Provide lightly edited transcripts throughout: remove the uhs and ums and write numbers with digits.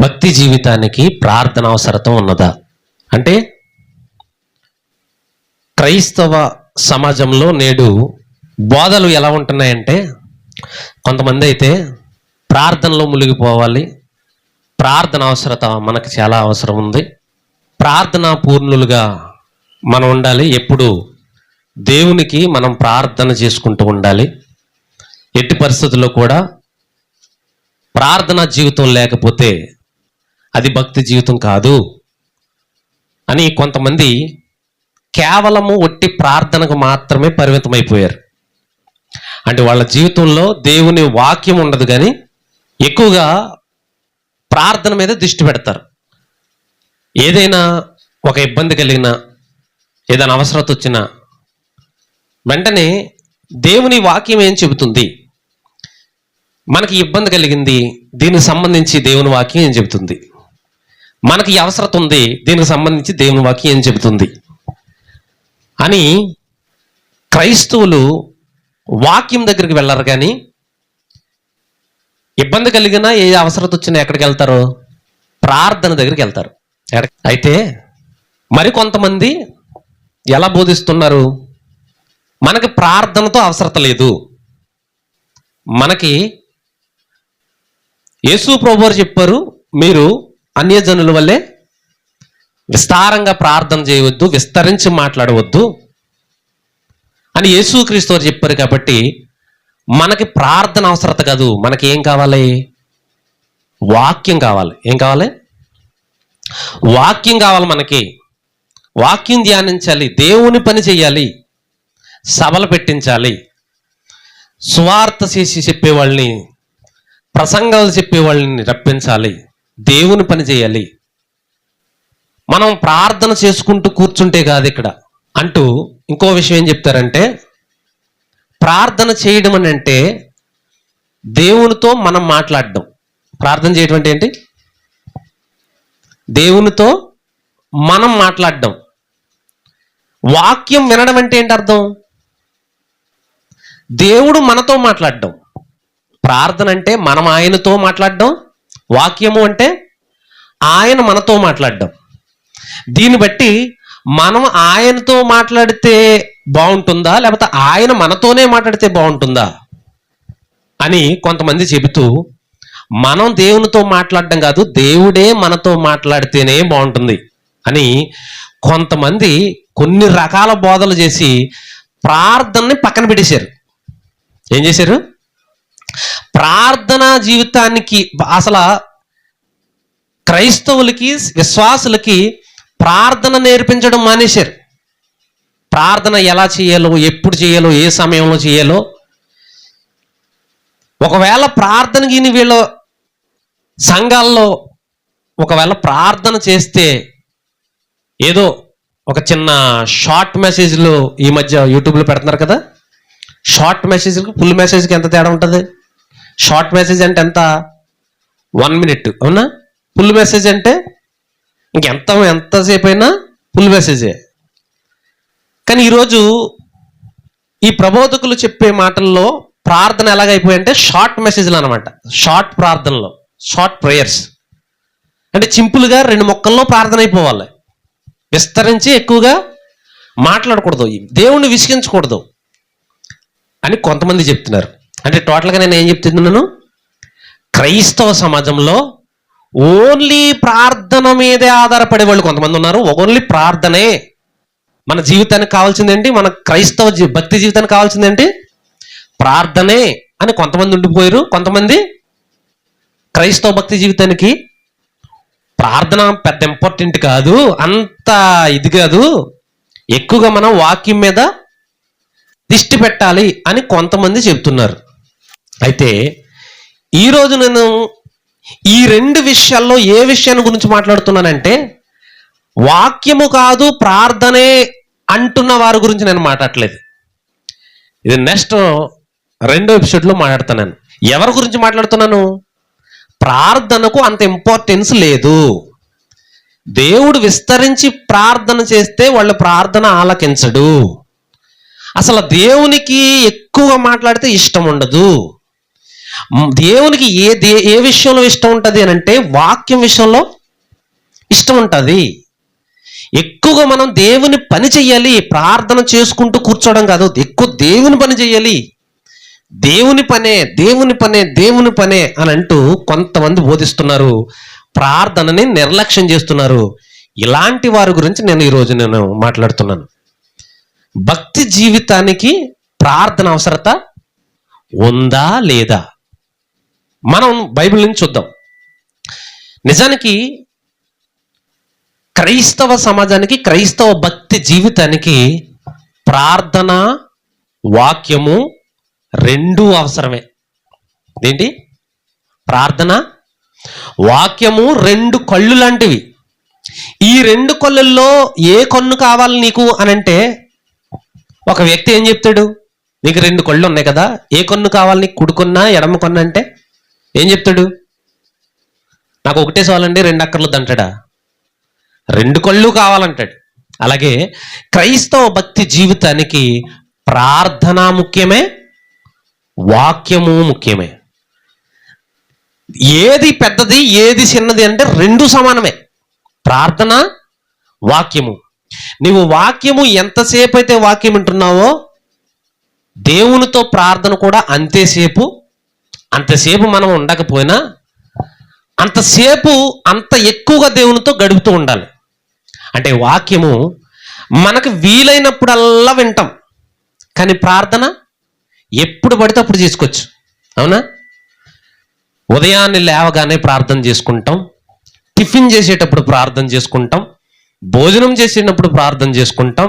భక్తి జీవితానికి ప్రార్థన అవసరత ఉన్నదా అంటే, క్రైస్తవ సమాజంలో నేడు బోధలు ఎలా ఉంటున్నాయంటే, కొంతమంది అయితే ప్రార్థనలో మునిగిపోవాలి, ప్రార్థన అవసరత మనకు చాలా అవసరం ఉంది, ప్రార్థనా పూర్ణులుగా మనం ఉండాలి, ఎప్పుడు దేవునికి మనం ప్రార్థన చేసుకుంటూ ఉండాలి, ఎట్టి పరిస్థితుల్లో కూడా ప్రార్థనా జీవితం లేకపోతే అది భక్తి జీవితం కాదు అని కొంతమంది కేవలము ఒట్టి ప్రార్థనకు మాత్రమే పరిమితమైపోయారు. అంటే వాళ్ళ జీవితంలో దేవుని వాక్యం ఉండదు, కానీ ఎక్కువగా ప్రార్థన మీద దృష్టి పెడతారు. ఏదైనా ఒక ఇబ్బంది కలిగినా, ఏదైనా అవసరత వచ్చినా వెంటనే దేవుని వాక్యం ఏం చెబుతుంది, మనకి ఇబ్బంది కలిగింది, దీనికి సంబంధించి దేవుని వాక్యం ఏం చెబుతుంది, మనకి అవసరత ఉంది, దీనికి సంబంధించి దేవుని వాక్యం ఏం చెబుతుంది అని క్రైస్తవులు వాక్యం దగ్గరికి వెళ్ళరు. కానీ ఇబ్బంది కలిగినా, ఏ అవసరత వచ్చినా ఎక్కడికి వెళ్తారు? ప్రార్థన దగ్గరికి వెళ్తారు. అయితే మరి కొంతమంది ఎలా బోధిస్తున్నారు, మనకి ప్రార్థనతో అవసరత లేదు, మనకి యేసు ప్రభువారు చెప్పారు, మీరు అన్యజనుల వల్లే విస్తారంగా ప్రార్థన చేయవద్దు, విస్తరించి మాట్లాడవద్దు అని యేసుక్రీస్తు వారు చెప్పారు. కాబట్టి మనకి ప్రార్థన అవసరత కాదు, మనకి ఏం కావాలి? వాక్యం కావాలి. ఏం కావాలి? వాక్యం కావాలి. మనకి వాక్యం ధ్యానించాలి, దేవుని పని చేయాలి, సభలు పెట్టించాలి, సువార్త చేసి చెప్పేవాళ్ళని, ప్రసంగాలు చెప్పేవాళ్ళని రప్పించాలి, దేవుని పని చేయాలి. మనం ప్రార్థన చేసుకుంటూ కూర్చుంటే కాదు ఇక్కడ అంటూ ఇంకో విషయం ఏం చెప్తారంటే, ప్రార్థన చేయడం అని అంటే దేవునితో మనం మాట్లాడడం. ప్రార్థన చేయడం అంటే ఏంటి? దేవునితో మనం మాట్లాడడం. వాక్యం వినడం అంటే ఏంటి అర్థం? దేవుడు మనతో మాట్లాడడం. ప్రార్థన అంటే మనం ఆయనతో మాట్లాడడం, వాక్యము అంటే ఆయన మనతో మాట్లాడడం. దీన్ని బట్టి మనం ఆయనతో మాట్లాడితే బాగుంటుందా, లేకపోతే ఆయన మనతోనే మాట్లాడితే బాగుంటుందా అని కొంతమంది చెబుతూ, మనం దేవునితో మాట్లాడడం కాదు, దేవుడే మనతో మాట్లాడితేనే బాగుంటుంది అని కొంతమంది కొన్ని రకాల బోధలు చేసి ప్రార్థనని పక్కన పెట్టేశారు. ఏం చేశారు? ప్రార్థనా జీవితానికి అసలు క్రైస్తవులకి, విశ్వాసులకి ప్రార్థన నేర్పించడం మానేశారు. ప్రార్థన ఎలా చేయాలో, ఎప్పుడు చేయాలో, ఏ సమయంలో చేయాలో. ఒకవేళ ప్రార్థనకి వీళ్ళ సంఘాల్లో ఒకవేళ ప్రార్థన చేస్తే ఏదో ఒక చిన్న షార్ట్ మెసేజ్లు ఈ మధ్య యూట్యూబ్లో పెడుతున్నారు కదా, షార్ట్ మెసేజ్కి ఫుల్ మెసేజ్కి ఎంత తేడా ఉంటుంది? షార్ట్ మెసేజ్ అంటే ఎంత? 1 minute, అవునా? ఫుల్ మెసేజ్ అంటే ఎంతసేపు అయినా ఫుల్ మెసేజే. కానీ ఈరోజు ఈ ప్రబోధకులు చెప్పే మాటల్లో ప్రార్థన ఎలాగైపోయాయంటే షార్ట్ మెసేజ్లు అనమాట. షార్ట్ ప్రార్థనలో, షార్ట్ ప్రేయర్స్ అంటే సింపుల్గా 2 ముక్కల్లో ప్రార్థన అయిపోవాలి, విస్తరించి ఎక్కువగా మాట్లాడకూడదు, దేవుణ్ణి విసిగించకూడదు అని కొంతమంది చెప్తున్నారు. అంటే టోటల్గా నేను ఏం చెప్తున్నాను, క్రైస్తవ సమాజంలో ఓన్లీ ప్రార్థన మీదే ఆధారపడే వాళ్ళు కొంతమంది ఉన్నారు. ఓన్లీ ప్రార్థనే మన జీవితానికి కావాల్సిందేంటి, మన క్రైస్తవ భక్తి జీవితానికి కావాల్సిందేంటి? ప్రార్థనే అని కొంతమంది ఉండిపోయారు. కొంతమంది క్రైస్తవ భక్తి జీవితానికి ప్రార్థన పెద్ద ఇంపార్టెంట్ కాదు, అంత ఇది కాదు, ఎక్కువగా మనం వాక్యం మీద దృష్టి పెట్టాలి అని కొంతమంది చెప్తున్నారు. అయితే ఈరోజు నేను ఈ 2 విషయాల్లో ఏ విషయాన్ని గురించి మాట్లాడుతున్నానంటే, వాక్యము కాదు ప్రార్థనే అంటున్న వారి గురించి నేను మాట్లాడట్లేదు. ఇది నెక్స్ట్ 2వ ఎపిసోడ్లో మాట్లాడుతున్నాను. ఎవరి గురించి మాట్లాడుతున్నాను? ప్రార్థనకు అంత ఇంపార్టెన్స్ లేదు. దేవుడు విస్తరించి ప్రార్థన చేస్తే వాళ్ళ ప్రార్థన ఆలకించడు. అసలు దేవునికి ఎక్కువగా మాట్లాడితే ఇష్టం ఉండదు. దేవునికి ఏ విషయంలో ఇష్టం ఉంటుంది అని అంటే వాక్యం విషయంలో ఇష్టం ఉంటుంది. ఎక్కువగా మనం దేవుని పని చెయ్యాలి, ప్రార్థన చేసుకుంటూ కూర్చోవడం కాదు, ఎక్కువ దేవుని పని చెయ్యాలి. దేవుని పనే దేవుని పనే దేవుని పనే అని అంటూ కొంతమంది బోధిస్తున్నారు, ప్రార్థనని నిర్లక్ష్యం చేస్తున్నారు. ఇలాంటి వారి గురించి ఈరోజు నేను మాట్లాడుతున్నాను. భక్తి జీవితానికి ప్రార్థన అవసరత ఉందా లేదా? మనం బైబిల్ నుంచి చూద్దాం. నిజానికి క్రైస్తవ సమాజానికి, క్రైస్తవ భక్తి జీవితానికి ప్రార్థన, వాక్యము రెండూ అవసరమే. ఏంటి? ప్రార్థన, వాక్యము రెండు కళ్ళు లాంటివి. ఈ రెండు కళ్ళల్లో ఏ కన్ను కావాలి నీకు అని అంటే ఒక వ్యక్తి ఏం చెప్తాడు? నీకు రెండు కళ్ళు ఉన్నాయి కదా, ఏ కన్ను కావాలి నీకు, కుడి కొన్నా ఎడమ కొన్నా అంటే ఏం చెప్తాడు? నాకు ఒకటే చాలండి, రెండు అక్కర్లేదు అంటాడా? రెండు కళ్ళు కావాలంటాడు. అలాగే క్రైస్తవ భక్తి జీవితానికి ప్రార్థన ముఖ్యమే, వాక్యము ముఖ్యమే. ఏది పెద్దది ఏది చిన్నది అంటే రెండు సమానమే, ప్రార్థన, వాక్యము. నువ్వు వాక్యము ఎంతసేపు అయితే వాక్యం వింటున్నావో దేవునితో ప్రార్థన కూడా అంతసేపు మనం ఉండకపోయినా అంతసేపు అంత ఎక్కువగా దేవునితో గడుపుతూ ఉండాలి. అంటే వాక్యము మనకు వీలైనప్పుడల్లా వింటాం, కానీ ప్రార్థన ఎప్పుడు పడితే అప్పుడు చేసుకోవచ్చు. అవునా? ఉదయాన్నే లేవగానే ప్రార్థన చేసుకుంటాం, టిఫిన్ చేసేటప్పుడు ప్రార్థన చేసుకుంటాం, భోజనం చేసేటప్పుడు ప్రార్థన చేసుకుంటాం,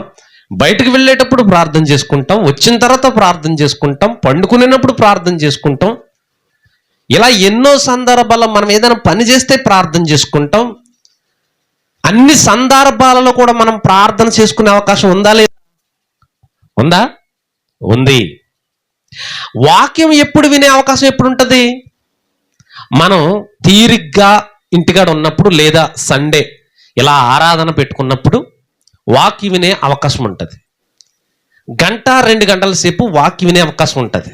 బయటకు వెళ్ళేటప్పుడు ప్రార్థన చేసుకుంటాం, వచ్చిన తర్వాత ప్రార్థన చేసుకుంటాం, పండుకునేటప్పుడు ప్రార్థన చేసుకుంటాం. ఇలా ఎన్నో సందర్భాల్లో మనం ఏదైనా పని చేస్తే ప్రార్థన చేసుకుంటాం. అన్ని సందర్భాలలో కూడా మనం ప్రార్థన చేసుకునే అవకాశం ఉందా లేదా? ఉందా? ఉంది. వాక్యం ఎప్పుడు వినే అవకాశం ఎప్పుడు ఉంటుంది? మనం తీరిగ్గా ఇంటికాడ ఉన్నప్పుడు, లేదా సండే ఇలా ఆరాధన పెట్టుకున్నప్పుడు వాక్యం వినే అవకాశం ఉంటుంది. గంట 2 గంటల సేపు వాక్యం వినే అవకాశం ఉంటుంది.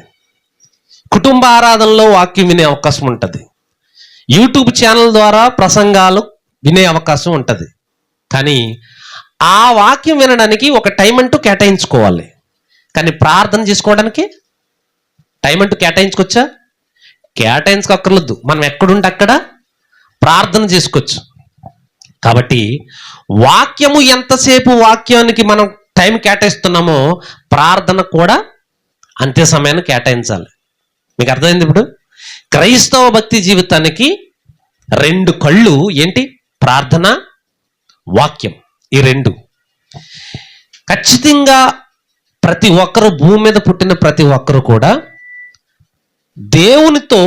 కుటుంబ ఆరాధనలో వాక్యం వినే అవకాశం ఉంటుంది. యూట్యూబ్ ఛానల్ ద్వారా ప్రసంగాలు వినే అవకాశం ఉంటుంది. కానీ ఆ వాక్యం వినడానికి ఒక టైం అంటూ కేటాయించుకోవాలి. కానీ ప్రార్థన చేసుకోవడానికి టైం అంటూ కేటాయించుకోవచ్చా? కేటాయించుకోక్కర్లేదు. మనం ఎక్కడుంటే అక్కడ ప్రార్థన చేసుకోవచ్చు. కాబట్టి వాక్యము ఎంతసేపు వాక్యానికి మనం టైం కేటాయిస్తున్నామో ప్రార్థన కూడా అంతే సమయాన్ని కేటాయించాలి. మీకు అర్థమైంది? ఇప్పుడు క్రైస్తవ భక్తి జీవితానికి రెండు కళ్ళు ఏంటి? ప్రార్థన, వాక్యం. ఈ రెండు ఖచ్చితంగా ప్రతి ఒక్కరు, భూమి మీద పుట్టిన ప్రతి ఒక్కరు కూడా దేవునితో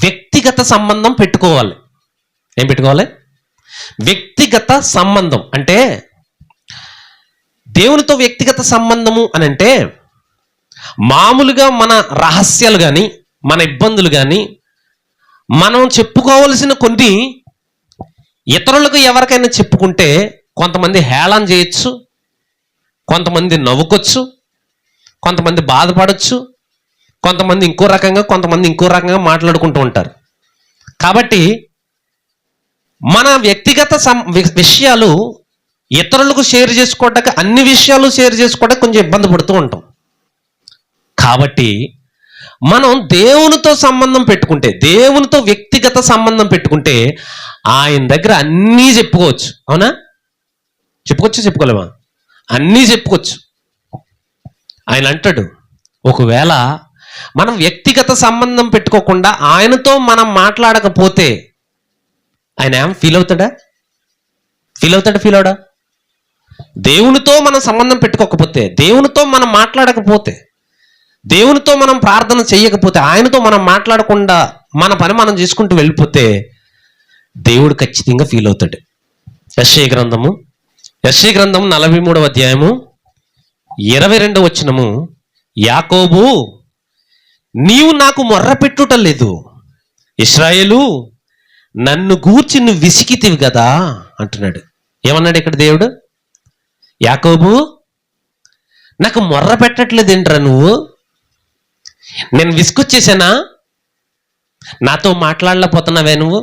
వ్యక్తిగత సంబంధం పెట్టుకోవాలి. ఏం పెట్టుకోవాలి? వ్యక్తిగత సంబంధం. అంటే దేవునితో వ్యక్తిగత సంబంధము అని అంటే మామూలుగా మన రహస్యాలు కానీ, మన ఇబ్బందులు కానీ, మనం చెప్పుకోవలసిన కొన్ని ఇతరులకు ఎవరికైనా చెప్పుకుంటే కొంతమంది హేళన చేయొచ్చు, కొంతమంది నవ్వుకొచ్చు, కొంతమంది బాధపడచ్చు, కొంతమంది ఇంకో రకంగా మాట్లాడుకుంటూ ఉంటారు. కాబట్టి మన వ్యక్తిగత విషయాలు ఇతరులకు షేర్ చేసుకోవడానికి, అన్ని విషయాలు షేర్ చేసుకోవడానికి కొంచెం ఇబ్బంది పడుతూ ఉంటాం. కాబట్టి మనం దేవునితో సంబంధం పెట్టుకుంటే, దేవునితో వ్యక్తిగత సంబంధం పెట్టుకుంటే ఆయన దగ్గర అన్నీ చెప్పుకోవచ్చు. అవునా? చెప్పుకోలేమా? అన్నీ చెప్పుకోవచ్చు. ఆయన అంటాడు, ఒకవేళ మనం వ్యక్తిగత సంబంధం పెట్టుకోకుండా ఆయనతో మనం మాట్లాడకపోతే ఆయన ఏం ఫీల్ అవుతాడా? ఫీల్ అవడా? దేవునితో మనం సంబంధం పెట్టుకోకపోతే, దేవునితో మనం మాట్లాడకపోతే, దేవునితో మనం ప్రార్థన చేయకపోతే, ఆయనతో మనం మాట్లాడకుండా మన పని మనం చేసుకుంటూ వెళ్ళిపోతే దేవుడు ఖచ్చితంగా ఫీల్ అవుతాడు. యెషయా గ్రంథము 43వ అధ్యాయము 22వ వచనము, యాకోబు నీవు నాకు మొర్ర పెట్టుట లేదు, ఇశ్రాయేలు నన్ను గూర్చి నువ్వు విసికితివి కదా అంటున్నాడు. ఏమన్నాడు ఇక్కడ దేవుడు? యాకోబు నాకు మొర్ర పెట్టట్లేదు ఏంట్రా నువ్వు? నేను విసుకొచ్చేసానా? నాతో మాట్లాడలేకపోతున్నావే నువ్వు?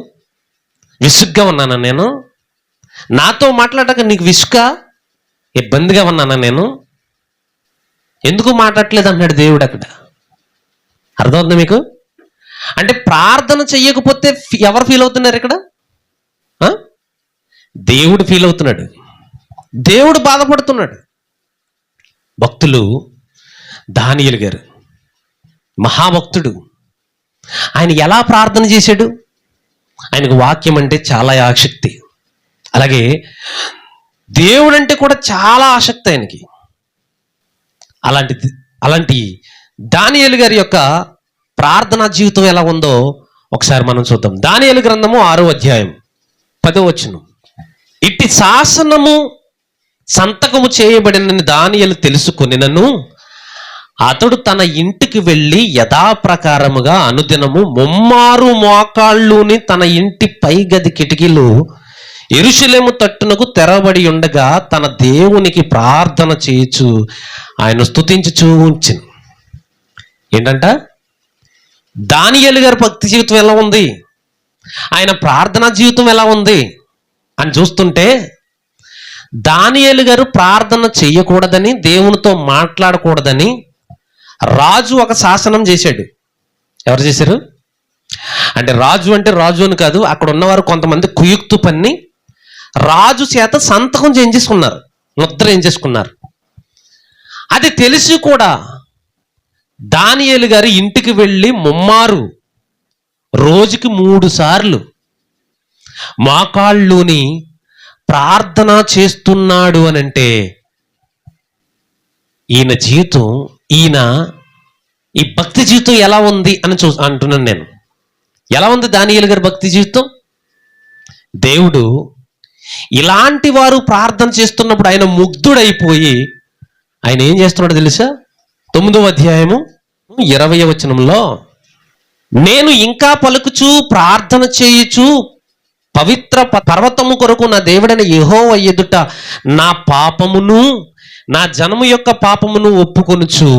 విసుగ్గా ఉన్నానా నేను? నాతో మాట్లాడక నీకు విసుగా, ఇబ్బందిగా ఉన్నానా నేను? ఎందుకు మాట్లాడట్లేదు అన్నాడు దేవుడు అక్కడ. అర్థమవుతుందా మీకు? అంటే ప్రార్థన చెయ్యకపోతే ఎవరు ఫీల్ అవుతున్నారు ఇక్కడ? దేవుడు ఫీల్ అవుతున్నాడు, దేవుడు బాధపడుతున్నాడు. భక్తులు, దానియేలు గారు మహాభక్తుడు, ఆయన ఎలా ప్రార్థన చేశాడు? ఆయనకు వాక్యం అంటే చాలా ఆసక్తి, అలాగే దేవుడు అంటే కూడా చాలా ఆసక్తి ఆయనకి. అలాంటి దానియేలు గారి యొక్క ప్రార్థనా జీవితం ఎలా ఉందో ఒకసారి మనం చూద్దాం. దానియేలు గ్రంథము 6వ అధ్యాయం 10వ వచనం. ఇట్టి శాసనము సంతకము చేయబడినని దానియేలు తెలుసుకొనినను అతడు తన ఇంటికి వెళ్ళి యథాప్రకారముగా అనుదినము ముమ్మారు మోకాళ్ళుని తన ఇంటి పై గది కిటికీలు యెరూషలేము తట్టునకు తెరబడి ఉండగా తన దేవునికి ప్రార్థన చేయుచు ఆయన స్తుతించుచూ ఉంచెను. ఏంటంట? దానియేలు గారి భక్తి జీవితం ఎలా ఉంది, ఆయన ప్రార్థనా జీవితం ఎలా ఉంది అని చూస్తుంటే, దానియేలు గారు ప్రార్థన చెయ్యకూడదని, దేవునితో మాట్లాడకూడదని రాజు ఒక శాసనం చేశాడు. ఎవరు చేశారు? అంటే రాజు అని కాదు, అక్కడ ఉన్నవారు కొంతమంది కుయుక్తు పన్ని రాజు చేత సంతకం చేయించేసుకున్నారు, ముద్ర చేయించేసుకున్నారు. అది తెలిసి కూడా దానియేలు గారు ఇంటికి వెళ్ళి ముమ్మారు రోజుకి 3 సార్లు మోకాళ్ళుని ప్రార్థన చేస్తున్నాడు అని అంటే ఈయన జీవితం, ఈ భక్తి జీవితం ఎలా ఉంది అని అంటున్నాను నేను. ఎలా ఉంది దానియేలు గారి భక్తి జీవితం? దేవుడు ఇలాంటి వారు ప్రార్థన చేస్తున్నప్పుడు ఆయన ముగ్ధుడైపోయి ఆయన ఏం చేస్తున్నాడు తెలుసా? 9వ అధ్యాయము 20వ వచనంలో, నేను ఇంకా పలుకుచు ప్రార్థన చేయుచు పవిత్ర పర్వతము కొరకు నా దేవుడైన యెహోవా ఎదుట నా పాపమును నా జనము యొక్క పాపమును ఒప్పుకొనుచు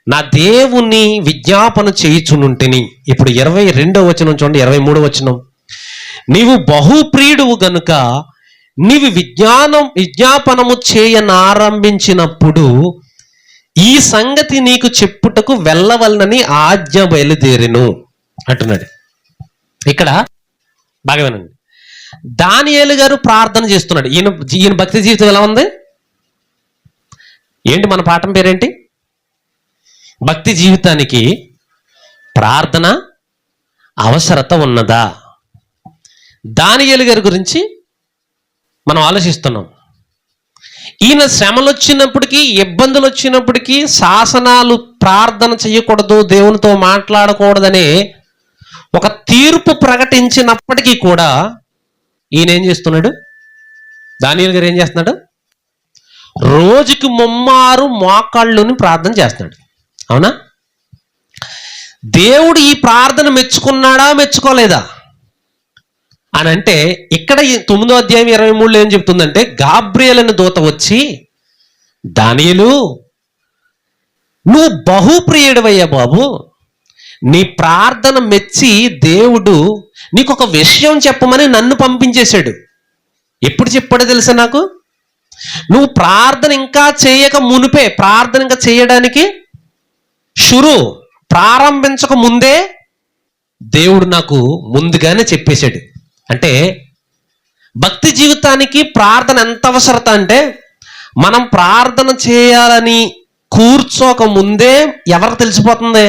నా దేవుని విజ్ఞాపన చేయుచునుంటిని. ఇప్పుడు 22వ వచనం చూడండి, 23వ వచనం. నీవు బహుప్రియుడువు గనుక నీవు విజ్ఞాపనము చేయనారంభించినప్పుడు ఈ సంగతి నీకు చెప్పుటకు వెళ్ళవలనని ఆజ్ఞ బయలుదేరెను అంటున్నాడు. ఇక్కడ బాగా వినండి, దానియేలు గారు ప్రార్థన చేస్తున్నాడు. ఈయన భక్తి జీవితం ఎలా ఉంది? ఏంటి మన పాఠం పేరేంటి? భక్తి జీవితానికి ప్రార్థన అవసరత ఉన్నదా? దానియేలు గారి గురించి మనం ఆలోచిస్తున్నాం. ఈయన శ్రమలు వచ్చినప్పటికీ, ఇబ్బందులు వచ్చినప్పటికీ, శాసనాలు ప్రార్థన చేయకూడదు, దేవునితో మాట్లాడకూడదనే ఒక తీర్పు ప్రకటించినప్పటికీ కూడా ఈయన ఏం చేస్తున్నాడు? దానియేలు గారు ఏం చేస్తున్నాడు? రోజుకి ముమ్మారు మోకాళ్ళుని ప్రార్థన చేస్తున్నాడు. అవునా? దేవుడు ఈ ప్రార్థన మెచ్చుకున్నాడా, మెచ్చుకోలేదా అని అంటే, ఇక్కడ 9వ అధ్యాయం 23లో ఏం చెప్తుందంటే, గాబ్రియల్ అనే దూత వచ్చి, దానియేలు నువ్వు బహుప్రియుడివయ్యా బాబు, నీ ప్రార్థన మెచ్చి దేవుడు నీకు ఒక విషయం చెప్పమని నన్ను పంపించేశాడు. ఎప్పుడు చెప్పాడో తెలుసా నాకు? నువ్వు ప్రార్థన ఇంకా చేయక మునిపే, ప్రార్థన ఇంకా చేయడానికి ప్రారంభించక ముందే దేవుడు నాకు ముందుగానే చెప్పేశాడు. అంటే భక్తి జీవితానికి ప్రార్థన ఎంత అవసరత అంటే, మనం ప్రార్థన చేయాలని కూర్చోక ముందే ఎవరికి తెలిసిపోతుంది?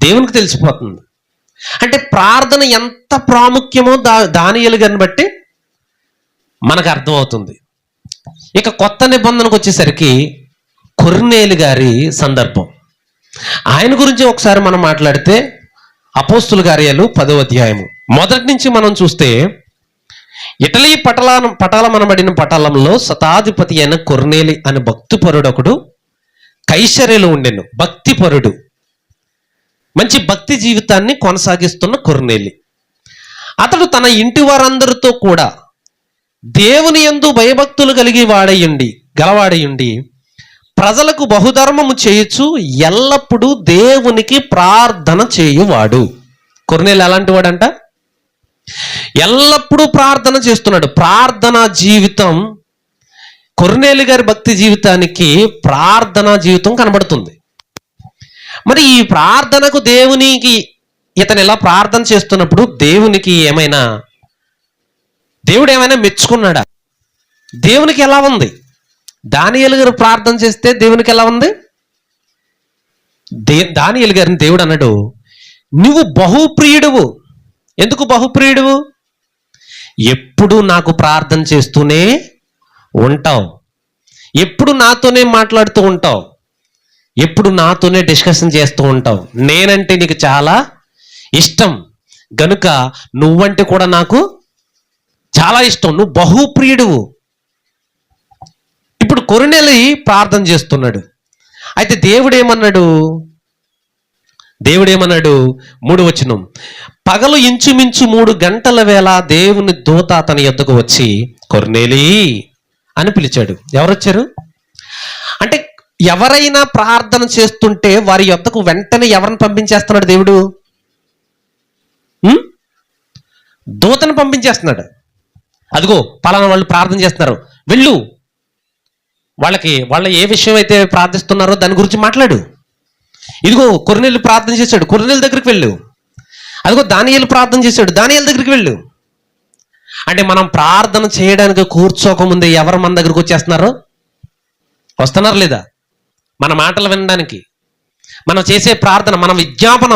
దేవునికి తెలిసిపోతుంది. అంటే ప్రార్థన ఎంత ప్రాముఖ్యమో దానియేలు గారిని బట్టి మనకు అర్థమవుతుంది. ఇక కొత్త నిబంధనకు వచ్చేసరికి కొర్నేలు గారి సందర్భం, ఆయన గురించి ఒకసారి మనం మాట్లాడితే, అపోస్తుల కార్యాలు 10వ అధ్యాయము మొదటి నుంచి మనం చూస్తే, ఇటలీ పటాలమనబడిన పటాలంలో శతాధిపతి అయిన కొర్నేలి అనే భక్తిపరుడు ఒకడు కైసరేలో ఉండెను. భక్తిపరుడు, మంచి భక్తి జీవితాన్ని కొనసాగిస్తున్న కొర్నేలి. అతడు తన ఇంటి వారందరితో కూడా దేవుని యందు భయభక్తులు గలవాడయుండి ప్రజలకు బహుధర్మము చేయొచ్చు, ఎల్లప్పుడూ దేవునికి ప్రార్థన చేయువాడు. కొర్నేలు ఎలాంటి వాడంట? ఎల్లప్పుడూ ప్రార్థన చేస్తున్నాడు. ప్రార్థనా జీవితం, కొర్నేలు గారి భక్తి జీవితానికి ప్రార్థనా జీవితం కనబడుతుంది. మరి ఈ ప్రార్థనకు దేవునికి, ఇతను ఇలా ప్రార్థన చేస్తున్నప్పుడు దేవునికి దేవుడు ఏమైనా మెచ్చుకున్నాడా? దేవునికి ఎలా ఉంది? దానియేలు గారు ప్రార్థన చేస్తే దేవునికి ఎలా ఉంది? దానియేలు గారిని దేవుడు అన్నాడు, నువ్వు బహుప్రియుడువు. ఎందుకు బహుప్రియుడువు? ఎప్పుడు నాకు ప్రార్థన చేస్తూనే ఉంటావు, ఎప్పుడు నాతోనే మాట్లాడుతూ ఉంటావు, ఎప్పుడు నాతోనే డిస్కషన్ చేస్తూ ఉంటావు. నేనంటే నీకు చాలా ఇష్టం గనుక నువ్వంటే కూడా నాకు చాలా ఇష్టం, నువ్వు బహుప్రియుడువు. ఇప్పుడు కొర్నేలి ప్రార్థన చేస్తున్నాడు. అయితే దేవుడేమన్నాడు? 3వ వచనం, పగలు ఇంచుమించు 3 గంటల వేళ దేవుని దూత అతని యొద్దకు వచ్చి కొర్నేలి అని పిలిచాడు. ఎవరు వచ్చారు అంటే, ఎవరైనా ప్రార్థన చేస్తుంటే వారి యొద్దకు వెంటనే ఎవరిని పంపించేస్తున్నాడు దేవుడు? దూతను పంపించేస్తున్నాడు. అదిగో పలానా వాళ్ళు ప్రార్థన చేస్తున్నారు, వెళ్ళు, వాళ్ళ ఏ విషయం అయితే ప్రార్థిస్తున్నారో దాని గురించి మాట్లాడు. ఇదిగో కొర్నేలు ప్రార్థన చేశాడు, కొర్నేలు దగ్గరికి వెళ్ళు. అదిగో దానియేలు ప్రార్థన చేశాడు, దానియేలు దగ్గరికి వెళ్ళు. అంటే మనం ప్రార్థన చేయడానికి కూర్చోకముందే ఎవరు మన దగ్గరికి వచ్చేస్తున్నారు? వస్తున్నారు లేదా? మన మాటలు వినడానికి, మనం చేసే ప్రార్థన, మన విజ్ఞాపన,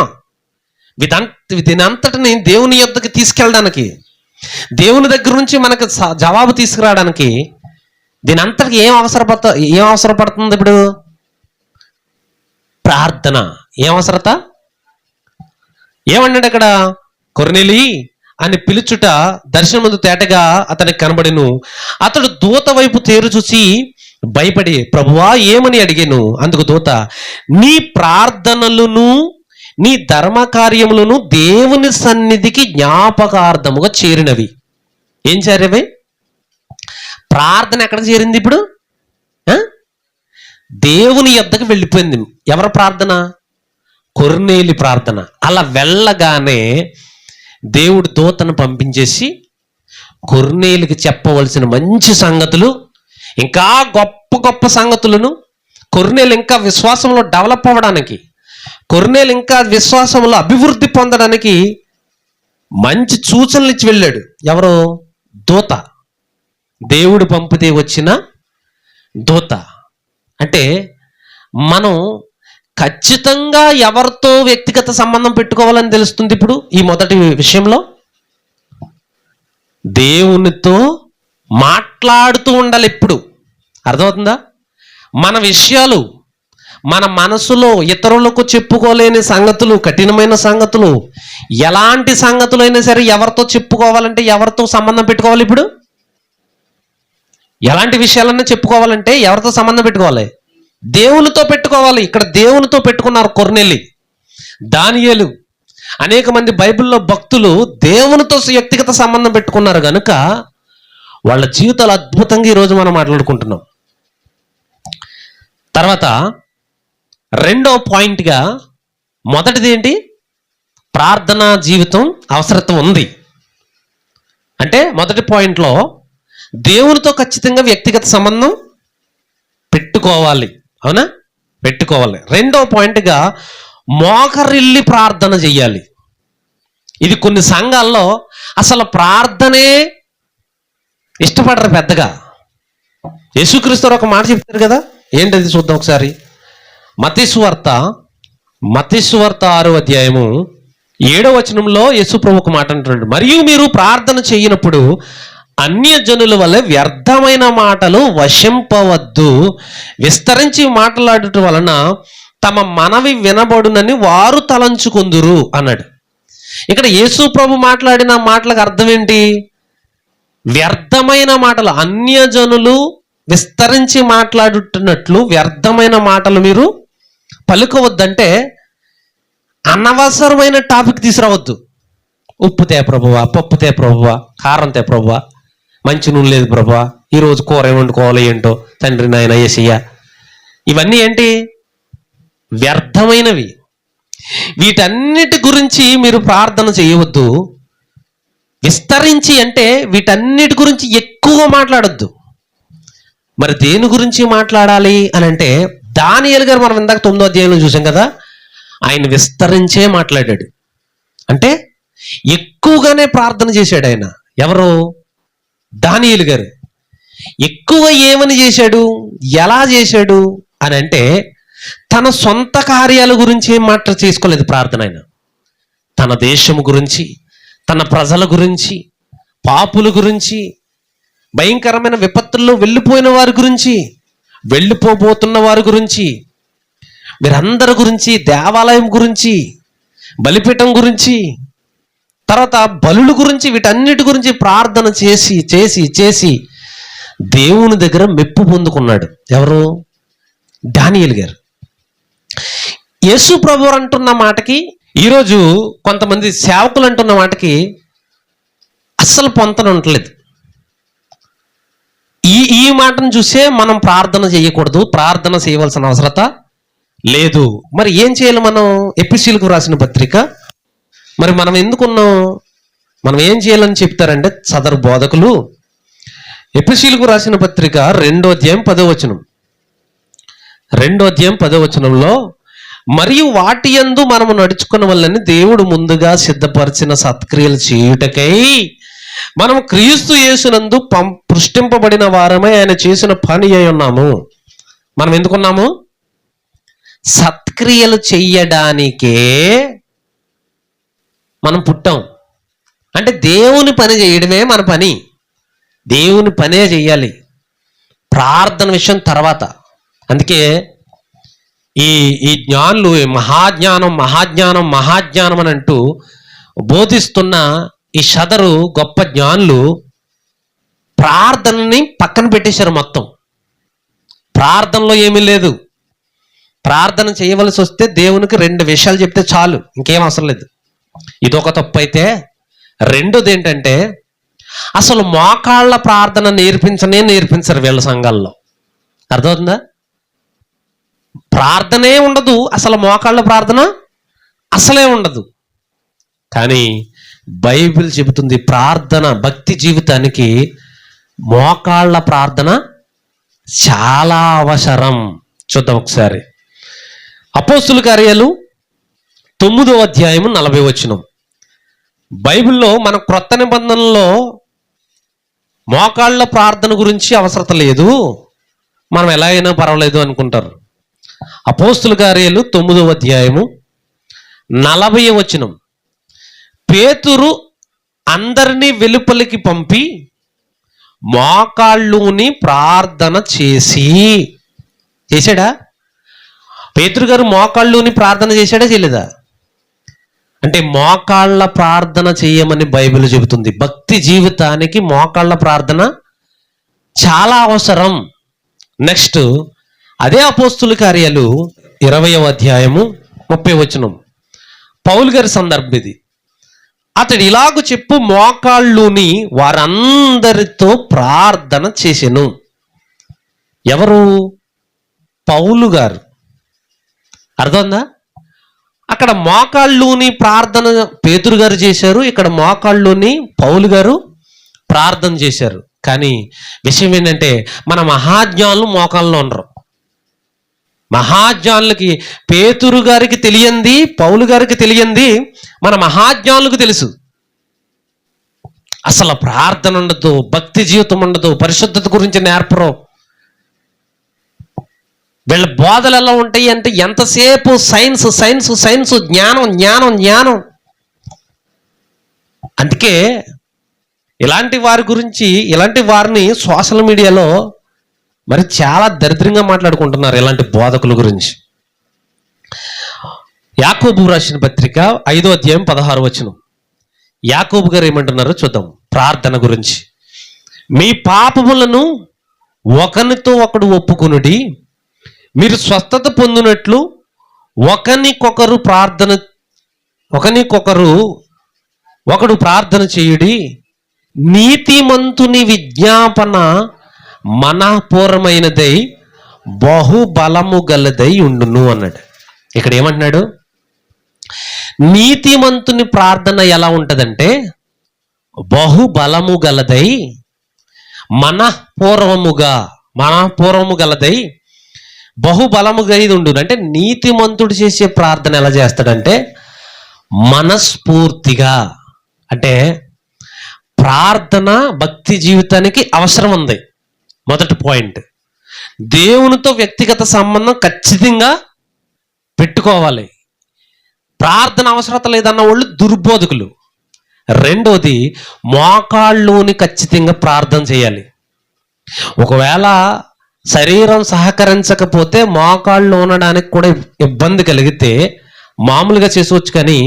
దీనంతటిని దేవుని యొద్దకు తీసుకెళ్ళడానికి, దేవుని దగ్గర నుంచి మనకు జవాబు తీసుకురావడానికి, దీని అంతటికి ఏం అవసరపడుతుంది? ఇప్పుడు ప్రార్థన. ఏం అవసరత? ఏమన్నాడు అక్కడ? కొర్నేలి అని పిలుచుట దర్శనం ముందు తేటగా అతనికి కనబడిను. అతడు దూత వైపు తేరు చూసి భయపడి, ప్రభువా ఏమని అడిగాను. అందుకు దూత, నీ ప్రార్థనలను నీ ధర్మ కార్యములను దేవుని సన్నిధికి జ్ఞాపకార్థముగా చేరినవి. ఏం చేరేవి? ప్రార్థన ఎక్కడికి చేరింది? ఇప్పుడు దేవుని యొద్దకు వెళ్ళిపోయింది. ఎవరి ప్రార్థన? కొర్నేలి ప్రార్థన. అలా వెళ్ళగానే దేవుడు దూతను పంపించేసి కొర్నేలికి చెప్పవలసిన మంచి సంగతులు, ఇంకా గొప్ప గొప్ప సంగతులను, కొర్నేలు ఇంకా విశ్వాసంలో డెవలప్ అవ్వడానికి, కొర్నేలు ఇంకా విశ్వాసంలో అభివృద్ధి పొందడానికి మంచి సూచనలు ఇచ్చి వెళ్ళాడు. ఎవరు? దూత. దేవుడు పంపితే వచ్చిన దూత. అంటే మనం ఖచ్చితంగా ఎవరితో వ్యక్తిగత సంబంధం పెట్టుకోవాలని తెలుస్తుంది. ఇప్పుడు ఈ మొదటి విషయంలో దేవునితో మాట్లాడుతూ ఉండాలి. ఎప్పుడు అర్థమవుతుందా? మన విషయాలు, మన మనసులో ఇతరులకు చెప్పుకోలేని సంగతులు, కఠినమైన సంగతులు, ఎలాంటి సంగతులైనా సరే ఎవరితో చెప్పుకోవాలంటే ఎవరితో సంబంధం పెట్టుకోవాలి? ఇప్పుడు ఎలాంటి విషయాలన్నా చెప్పుకోవాలంటే ఎవరితో సంబంధం పెట్టుకోవాలి? దేవునితో పెట్టుకోవాలి. ఇక్కడ దేవునితో పెట్టుకున్నారు కొర్నేలి, దానియేలు, అనేక మంది బైబిల్లో భక్తులు దేవునితో వ్యక్తిగత సంబంధం పెట్టుకున్నారు కనుక వాళ్ళ జీవితాలు అద్భుతంగా ఈరోజు మనం మాట్లాడుకుంటున్నాం. తర్వాత రెండో పాయింట్గా, మొదటిది ఏంటి? ప్రార్థనా జీవితం అవసరత ఉంది. అంటే మొదటి పాయింట్లో దేవునితో ఖచ్చితంగా వ్యక్తిగత సంబంధం పెట్టుకోవాలి. అవునా? పెట్టుకోవాలి. రెండో పాయింట్గా మోకరిల్లి ప్రార్థన చెయ్యాలి. ఇది కొన్ని సంఘాల్లో అసలు ప్రార్థనే ఇష్టపడరు పెద్దగా. యేసుక్రీస్తు ఒక మాట చెప్తారు కదా, ఏంటది చూద్దాం ఒకసారి. మత్తయి సువార్త 6వ అధ్యాయము 7వ వచనంలో యేసు ప్రభు ఒక మాట అంటున్నాడు, మరియు మీరు ప్రార్థన చేయనప్పుడు అన్యజనుల వల్ల వ్యర్థమైన మాటలు వశింపవద్దు, విస్తరించి మాట్లాడుట వలన తమ మనవి వినబడునని వారు తలంచుకుందురు అన్నాడు. ఇక్కడ యేసు ప్రభు మాట్లాడిన మాటలకు అర్థం ఏంటి? వ్యర్థమైన మాటలు, అన్యజనులు విస్తరించి మాట్లాడుతున్నట్లు వ్యర్థమైన మాటలు మీరు పలుకోవద్దంటే అనవసరమైన టాపిక్ తీసుకురావద్దు. ఉప్పు తే ప్రభువా, పప్పు తే ప్రభువా, కారం తే ప్రభువా, మంచి నూనె లేదు ప్రభువా, ఈరోజు కూర ఏం వండుకోవాలి ఏంటో తండ్రి నాయన యేసయ్య, ఇవన్నీ ఏంటి? వ్యర్థమైనవి. వీటన్నిటి గురించి మీరు ప్రార్థన చేయవద్దు. విస్తరించి అంటే వీటన్నిటి గురించి ఎక్కువ మాట్లాడొద్దు. మరి దేని గురించి మాట్లాడాలి అని అంటే, దానియేలు గారు మనం ఇందాక 9వ అధ్యాయంలో చూసాం కదా, ఆయన విస్తరించే మాట్లాడాడు. అంటే ఎక్కువగానే ప్రార్థన చేశాడు ఆయన. ఎవరు? దానియేలు గారు. ఎక్కువ ఏమని చేశాడు, ఎలా చేశాడు అని అంటే, తన సొంత కార్యాల గురించి ఏం మాట చేసుకోలేదు ప్రార్థన. ఆయన తన దేశము గురించి, తన ప్రజల గురించి, పాపుల గురించి, భయంకరమైన విపత్తుల్లో వెళ్ళిపోయిన వారి గురించి, వెళ్ళిపోబోతున్న వారి గురించి, వీరందరి గురించి, దేవాలయం గురించి, బలిపీఠం గురించి, తర్వాత బలుల గురించి, వీటన్నిటి గురించి ప్రార్థన చేసి చేసి చేసి దేవుని దగ్గర మెప్పు పొందుకున్నాడు. ఎవరు? దానియేలు గారు. యేసు ప్రభువు అంటున్న మాటకి, ఈరోజు కొంతమంది సేవకులు అంటున్న మాటకి అస్సలు పొంతన ఉండలేదు. ఈ మాటను చూసే మనం ప్రార్థన చేయకూడదు, ప్రార్థన చేయవలసిన అవసరత లేదు. మరి ఏం చేయాలి మనం? ఎఫెసీయులకు రాసిన పత్రిక, మరి మనం ఎందుకున్నాం, మనం ఏం చేయాలని చెప్తారంటే సదరు బోధకులు, ఎఫెసీయులకు రాసిన పత్రిక 2వ అధ్యాయం 10వ వచనం, 2వ అధ్యాయం 10వ వచనంలో, మరియు వాటి యందు మనము నడుచుకున్న వల్లని దేవుడు ముందుగా సిద్ధపరిచిన సత్క్రియలు చేయుటకై మనం క్రీస్తు యేసునందు సృష్టింపబడిన వారమై ఆయన చేసిన పని అయి ఉన్నాము. మనం ఎందుకున్నాము? సత్క్రియలు చెయ్యడానికే మనం పుట్టాం. అంటే దేవుని పని చేయడమే మన పని. దేవుని పనే చెయ్యాలి, ప్రార్థన విషయం తర్వాత. అందుకే ఈ జ్ఞానులు మహాజ్ఞానం మహాజ్ఞానం మహాజ్ఞానం అని అంటూ బోధిస్తున్న ఈ సదరు గొప్ప జ్ఞానులు ప్రార్థనని పక్కన పెట్టేశారు. మొత్తం ప్రార్థనలో ఏమీ లేదు. ప్రార్థన చేయవలసి వస్తే దేవునికి 2 విషయాలు చెప్తే చాలు, ఇంకేం అవసరం లేదు. ఇదొక తప్పు అయితే, రెండోది ఏంటంటే అసలు మోకాళ్ళ ప్రార్థన నేర్పించరు వీళ్ళ సంఘాల్లో. అర్థమవుతుందా? ప్రార్థనే ఉండదు, అసలు మోకాళ్ళ ప్రార్థన అసలే ఉండదు. కానీ బైబిల్ చెబుతుంది ప్రార్థన, భక్తి జీవితానికి మోకాళ్ళ ప్రార్థన చాలా అవసరం. చూద్దాం ఒకసారి. అపోస్తుల కార్యాలు 9వ అధ్యాయం 40వ వచనం. బైబిల్లో మన క్రొత్త నిబంధనలో మోకాళ్ళ ప్రార్థన గురించి అవసరత లేదు, మనం ఎలా అయినా పర్వాలేదు అనుకుంటారు. అపోస్తుల కార్యాలు 9వ అధ్యాయము 40వ వచనం. పేతురు అందరినీ వెలుపలికి పంపి మోకాళ్ళుని ప్రార్థన చేశాడా? పేతురు గారు మోకాళ్ళుని ప్రార్థన చేశాడా చేయలేదా? అంటే మోకాళ్ళ ప్రార్థన చేయమని బైబిల్ చెబుతుంది. భక్తి జీవితానికి మోకాళ్ళ ప్రార్థన చాలా అవసరం. నెక్స్ట్, అదే అపోస్తుల కార్యాలు 20వ అధ్యాయము 30వ వచనం. పౌలు గారి సందర్భం ఇది. అతడు ఇలాగూ చెప్పు మోకాళ్ళుని వారందరితో ప్రార్థన చేసెను. ఎవరు? పౌలు గారు. అర్థందా? అక్కడ మోకాళ్ళుని ప్రార్థన పేతురు గారు చేశారు, ఇక్కడ మోకాళ్ళుని పౌలు గారు ప్రార్థన చేశారు. కానీ విషయం ఏంటంటే మన మహాజ్ఞానులు మోకాళ్ళలో ఉండరు. మహాజ్ఞానులకి, పేతురు గారికి తెలియంది, పౌలు గారికి తెలియంది మన మహాజ్ఞానులకు తెలుసు. అసలు ప్రార్థన ఉండదు, భక్తి జీవితం ఉండదు, పరిశుద్ధత గురించి నేర్పరు. వీళ్ళ బోధలు ఎలా ఉంటాయి అంటే ఎంతసేపు సైన్స్ సైన్స్ సైన్స్, జ్ఞానం జ్ఞానం జ్ఞానం. అందుకే ఇలాంటి వారి గురించి, ఇలాంటి వారిని సోషల్ మీడియాలో మరి చాలా దరిద్రంగా మాట్లాడుకుంటున్నారు, ఇలాంటి బోధకుల గురించి. యాకోబు రాసిన పత్రిక 5వ అధ్యాయం 16వ వచనం. యాకోబు గారు ఏమంటున్నారో చూద్దాం ప్రార్థన గురించి. మీ పాపములను ఒకరితో ఒకడు ఒప్పుకొనుడి, మీరు స్వస్థత పొందినట్లు ఒకరికొకరు ప్రార్థన చేయుడి. నీతిమంతుని విజ్ఞాపన మనఃపూర్వమైనదై బహుబలము గలదై ఉండును అన్నాడు. ఇక్కడ ఏమంటున్నాడు? నీతిమంతుని ప్రార్థన ఎలా ఉంటదంటే బహుబలము గలదై మనఃపూర్వము గలదై బహుబలముగా ఇది ఉండు. అంటే నీతిమంతుడు చేసే ప్రార్థన ఎలా చేస్తాడంటే మనస్ఫూర్తిగా. అంటే ప్రార్థన భక్తి జీవితానికి అవసరం ఉంది. మొదటి పాయింట్, దేవునితో వ్యక్తిగత సంబంధం ఖచ్చితంగా పెట్టుకోవాలి. ప్రార్థన అవసరత లేదన్న వాళ్ళు దుర్బోధకులు. రెండోది, మోకాళ్ళుని ఖచ్చితంగా ప్రార్థన చేయాలి. ఒకవేళ శరీరం సహకరించకపోతే మోకాళ్ళు ఉండడానికి కూడా ఇబ్బంది కలిగితే మామూలుగా చేసుకోవచ్చు, కానీ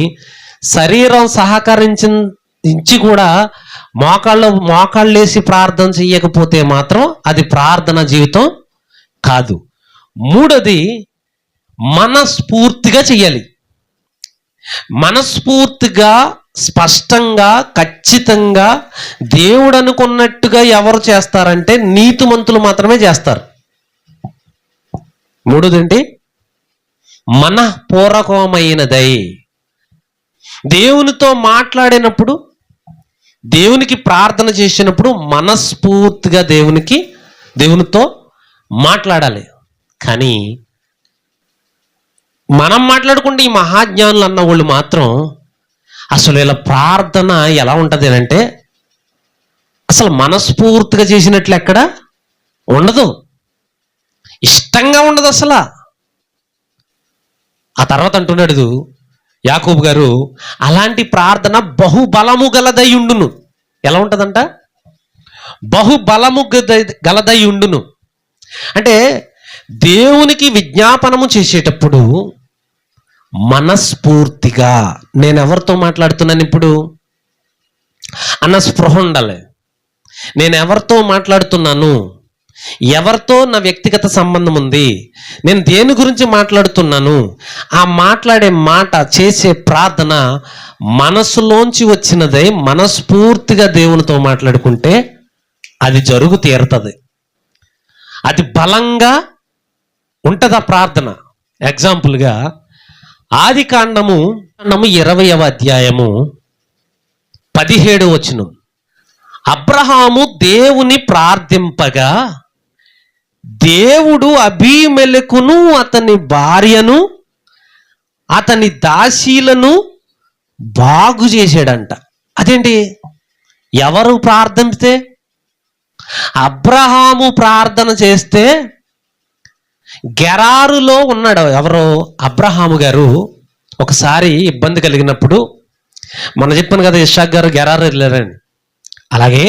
శరీరం సహకరించి కూడా మోకాళ్ళు వేసి ప్రార్థన చేయకపోతే మాత్రం అది ప్రార్థన జీవితం కాదు. మూడోది, మనస్ఫూర్తిగా చెయ్యాలి. మనస్ఫూర్తిగా, స్పష్టంగా, ఖచ్చితంగా దేవుడు అనుకున్నట్టుగా ఎవరు చేస్తారంటే నీతిమంతులు మాత్రమే చేస్తారు. మూడోది ఏంటి? మనఃపూర్వకమైనదై. దేవునితో మాట్లాడినప్పుడు, దేవునికి ప్రార్థన చేసినప్పుడు మనస్ఫూర్తిగా దేవునితో మాట్లాడాలి. కానీ మనం మాట్లాడుకుంటే ఈ మహాజ్ఞానులు అన్న వాళ్ళు మాత్రం అసలు ఇలా ప్రార్థన ఎలా ఉంటుంది అంటే అసలు మనస్ఫూర్తిగా చేసినట్లు ఎక్కడ ఉండదు, ఇష్టంగా ఉండదు అసలు. ఆ తర్వాత అంటున్నాడు యాకోబు గారు, అలాంటి ప్రార్థన బహుబలము గలదై ఉండును. ఎలా ఉంటుందంట? బహుబలము గలదై ఉండును. అంటే దేవునికి విజ్ఞాపనము చేసేటప్పుడు మనస్ఫూర్తిగా, నేను ఎవరితో మాట్లాడుతున్నాను ఇప్పుడు అన్న స్పృహ ఉండాలి. నేను ఎవరితో మాట్లాడుతున్నాను, ఎవరితో నా వ్యక్తిగత సంబంధం ఉంది, నేను దేని గురించి మాట్లాడుతున్నాను, ఆ మాట్లాడే మాట, చేసే ప్రార్థన మనసులోంచి వచ్చినదై మనస్ఫూర్తిగా దేవునితో మాట్లాడుకుంటే అది జరుగు తీరుతుంది. అది బలంగా ఉంటుంది ఆ ప్రార్థన. ఎగ్జాంపుల్గా ఆదికాండము 20వ అధ్యాయము 17వ వచనం. అబ్రహాము దేవుని ప్రార్థింపగా దేవుడు అబీమెలెకును అతని భార్యను అతని దాసీలను బాగు చేశాడంట. అదేంటి? ఎవరు ప్రార్థిస్తే? అబ్రహాము ప్రార్థన చేస్తే గెరారులో ఉన్నాడు. ఎవరో అబ్రహాము గారు ఒకసారి ఇబ్బంది కలిగినప్పుడు, మొన్న చెప్పాను కదా ఇస్సాక్ గారు గెరారు వెళ్ళారని, అలాగే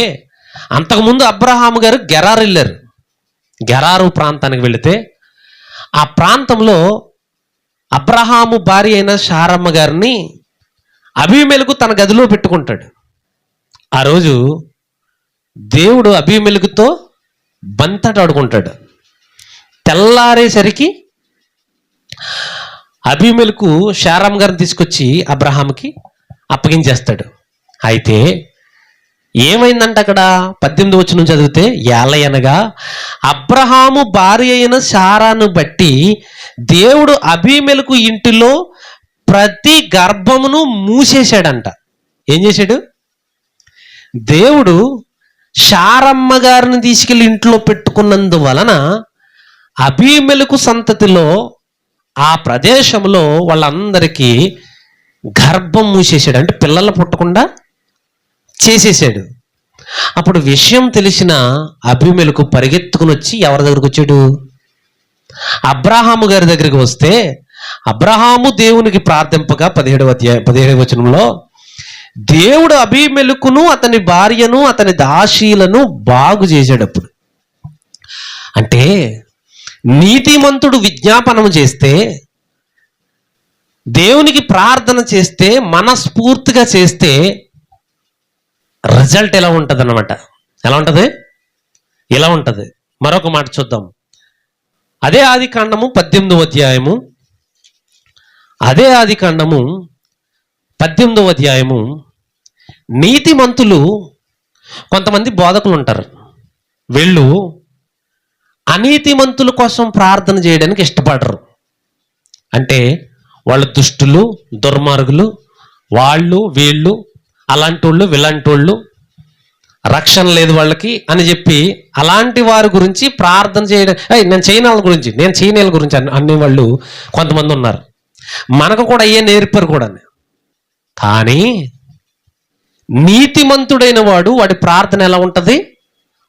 అంతకుముందు అబ్రహాము గారు గెరారు వెళ్ళారు. గెరారు ప్రాంతానికి వెళితే ఆ ప్రాంతంలో అబ్రహాము భార్య అయిన శారమ్మ గారిని అబీమెలెకు తన గదిలో పెట్టుకుంటాడు. ఆ రోజు దేవుడు అబీమెలెకుతో బంతటాడుకుంటాడు. తెల్లారేసరికి అబీమెలెకు శారమ్మ గారిని తీసుకొచ్చి అబ్రహాముకి అప్పగించేస్తాడు. అయితే ఏమైందంటే అక్కడ 18వ వచనం చదివితే, ఏలయనగా అబ్రహాము భార్య అయిన శారాను బట్టి దేవుడు అబీమెలెకు ఇంటిలో ప్రతి గర్భమును మూసేశాడంట. ఏం చేశాడు? దేవుడు శారమ్మ గారిని తీసుకెళ్లి ఇంట్లో పెట్టుకున్నందువలన అబీమెలెకు సంతతిలో ఆ ప్రదేశంలో వాళ్ళందరికీ గర్భం మూసేశాడు. అంటే పిల్లలు పుట్టకుండా చేసేసాడు. అప్పుడు విషయం తెలిసిన అబీమెలెకు పరిగెత్తుకుని వచ్చి ఎవరి దగ్గరకు వచ్చాడు? అబ్రహాము గారి దగ్గరికి వస్తే అబ్రహాము దేవునికి ప్రార్థింపగా 17వ వచనంలో దేవుడు అబీమెలెకును అతని భార్యను అతని దాసీలను బాగు చేసేటప్పుడు, అంటే నీతిమంతుడు విజ్ఞాపనం చేస్తే, దేవునికి ప్రార్థన చేస్తే, మనస్ఫూర్తిగా చేస్తే రిజల్ట్ ఎలా ఉంటుంది అన్నమాట. ఎలా ఉంటుంది? ఇలా ఉంటుంది. మరొక మాట చూద్దాం. అదే ఆదికాండము 18వ అధ్యాయము, అదే ఆదికాండము 18వ అధ్యాయము. నీతిమంతులు కొంతమంది బోధకులు ఉంటారు. వీళ్ళు అనీతిమంతుల కోసం ప్రార్థన చేయడానికి ఇష్టపడరు. అంటే వాళ్ళు దుష్టులు, దుర్మార్గులు, వాళ్ళు వీళ్ళు, అలాంటి వాళ్ళు వీళ్ళంటి వాళ్ళు, రక్షణ లేదు వాళ్ళకి అని చెప్పి అలాంటి వారి గురించి ప్రార్థన చేయడం, నేను చేయని వాళ్ళ గురించి, నేను చేయని వాళ్ళ గురించి అన్ని వాళ్ళు కొంతమంది ఉన్నారు. మనకు కూడా అయ్యే నేర్పారు కూడా. కానీ నీతిమంతుడైన వాడి ప్రార్థన ఎలా ఉంటుంది?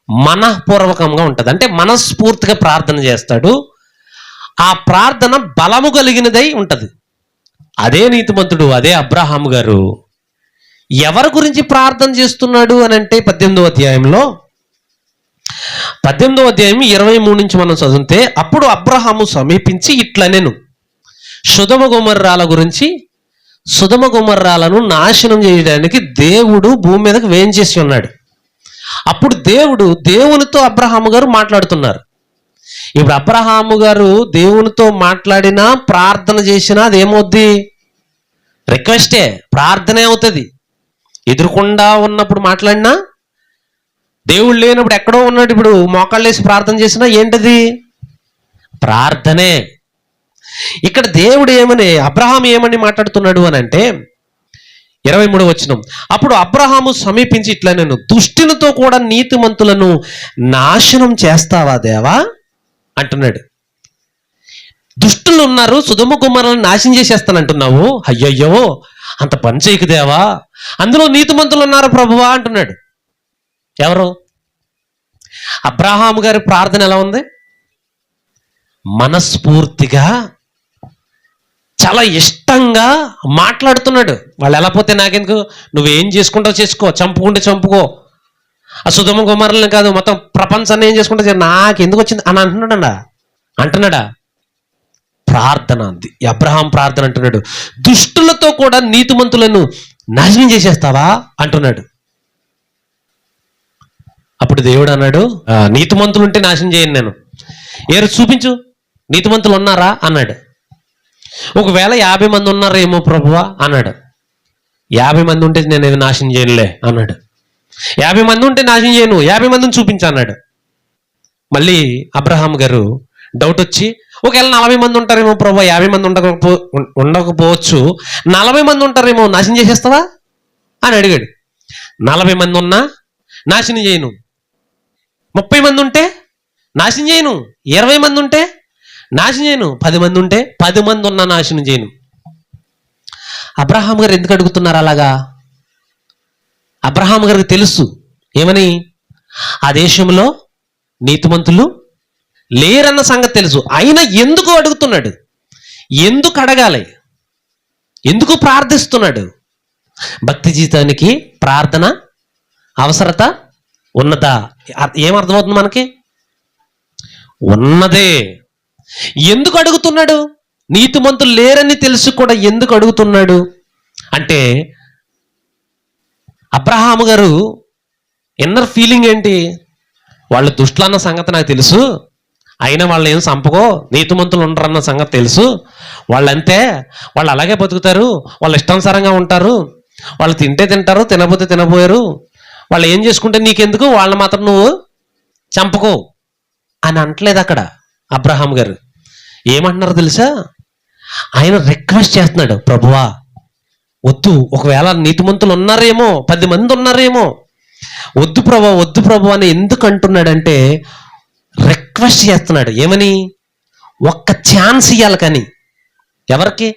మనఃపూర్వకంగా ఉంటుంది. అంటే మనస్ఫూర్తిగా ప్రార్థన చేస్తాడు. ఆ ప్రార్థన బలము కలిగినదై ఉంటుంది. అదే నీతిమంతుడు, అదే అబ్రహాము గారు ఎవరి గురించి ప్రార్థన చేస్తున్నాడు అని అంటే 18వ అధ్యాయంలో 23 నుంచి మనం చదివితే, అప్పుడు అబ్రహాము సమీపించి ఇట్లనెను, సొదొమ గొమొర్రాల గురించి, సొదొమ గొమొర్రాలను నాశనం చేయడానికి దేవుడు భూమి మీదకి వేయించేసి ఉన్నాడు. అప్పుడు దేవునితో అబ్రహాము గారు మాట్లాడుతున్నారు. ఇప్పుడు అబ్రహాము గారు దేవునితో మాట్లాడినా, ప్రార్థన చేసినా అదేమవుద్ది? రిక్వెస్టే, ప్రార్థనే అవుతుంది. ఎదురుకుండా ఉన్నప్పుడు మాట్లాడినా, దేవుడు లేనప్పుడు ఎక్కడో ఉన్నాడు, ఇప్పుడు మోకాళ్ళు వేసి ప్రార్థన చేసినా ఏంటది? ప్రార్థనే. ఇక్కడ దేవుడు అబ్రహాం ఏమని మాట్లాడుతున్నాడు అని అంటే 23వ వచనం, అప్పుడు అబ్రహాము సమీపించి ఇట్లా, నేను దుష్టునితో కూడా నీతిమంతులను నాశనం చేస్తావా దేవా అంటున్నాడు. దుష్టులు ఉన్నారు, సొదొమ గొమొర్రాలను నాశనం చేసేస్తానంటున్నావు, అయ్యయ్యో అంత పని చేయకు దేవా, అందులో నీతిమంతులు ఉన్నారు ప్రభువా అంటున్నాడు. ఎవరు? అబ్రహాము గారి ప్రార్థన ఎలా ఉంది? మనస్ఫూర్తిగా, చాలా ఇష్టంగా మాట్లాడుతున్నాడు. వాళ్ళు ఎలా పోతే నాకెందుకు, నువ్వేం చేసుకుంటావు చేసుకో, చంపుకుంటే చంపుకో, ఆ సొదొమ గొమొర్రాలను కాదు మొత్తం ప్రపంచాన్ని ఏం చేసుకుంటా నాకెందుకు వచ్చింది అని అంటున్నాడా? ప్రార్థన అంది అబ్రహాం ప్రార్థన. అంటున్నాడు, దుష్టులతో కూడా నీతిమంతులను నాశనం చేసేస్తావా అంటున్నాడు. అప్పుడు దేవుడు అన్నాడు, నీతిమంతులు ఉంటే నాశనం చేయను నేను, ఏరు చూపించు, నీతిమంతులు ఉన్నారా అన్నాడు. ఒకవేళ 50 మంది ఉన్నారేమో ప్రభువా అన్నాడు. 50 మంది ఉంటే నేను నాశనం చేయనులే అన్నాడు. 50 మంది ఉంటే నాశనం చేయను, 50 మందిని చూపించు అన్నాడు. మళ్ళీ అబ్రహాం గారు డౌట్ వచ్చి, ఒకవేళ 40 మంది ఉంటారేమో ప్రభు, 50 మంది ఉండకపోవచ్చు, 40 మంది ఉంటారేమో, నాశనం చేసేస్తావా అని అడిగాడు. 40 మంది ఉన్నా నాశనం చేయను, 30 మంది ఉంటే నాశనం చేయను, 20 మంది ఉంటే నాశనం చేయను, 10 మంది ఉంటే 10 మంది ఉన్నా నాశనం చేయను. అబ్రహాం గారు ఎందుకు అడుగుతున్నారు అలాగా? అబ్రహాం గారికి తెలుసు ఏమని, ఆ దేశంలో నీతిమంతులు లేరన్న సంగతి తెలుసు. అయినా ఎందుకు అడుగుతున్నాడు? ఎందుకు అడగాలి? ఎందుకు ప్రార్థిస్తున్నాడు? భక్తి జీవితానికి ప్రార్థన అవసరత ఉన్నదా? ఏమర్థమవుతుంది మనకి? ఉన్నదే. ఎందుకు అడుగుతున్నాడు? నీతిమంతులు లేరని తెలుసు కూడా ఎందుకు అడుగుతున్నాడు అంటే, అబ్రహాము గారు ఇన్నర్ ఫీలింగ్ ఏంటి? వాళ్ళు దుష్టులన్న సంగతి నాకు తెలుసు, అయినా వాళ్ళు ఏం చంపకో, నీతిమంతులు ఉండరన్న సంగతి తెలుసు, వాళ్ళంతే, వాళ్ళు అలాగే బతుకుతారు, వాళ్ళు ఇష్టానుసారంగా ఉంటారు, వాళ్ళు తింటే తింటారు, తినకపోతే తినబోయారు, వాళ్ళు ఏం చేసుకుంటే నీకెందుకు, వాళ్ళని మాత్రం నువ్వు చంపకో అని అంటలేదు అక్కడ అబ్రహాం గారు. ఏమంటున్నారు తెలుసా? ఆయన రిక్వెస్ట్ చేస్తున్నాడు, ప్రభువా వద్దు, ఒకవేళ నీతిమంతులు ఉన్నారేమో, 10 మంది ఉన్నారేమో, వద్దు ప్రభు, వద్దు ప్రభు అని ఎందుకు అంటున్నాడంటే రిక్వెస్ట్ చేస్తున్నాడు. ఏమని? ఒక్క ఛాన్స్ ఇవ్వాలి. కానీ ఎవరికి?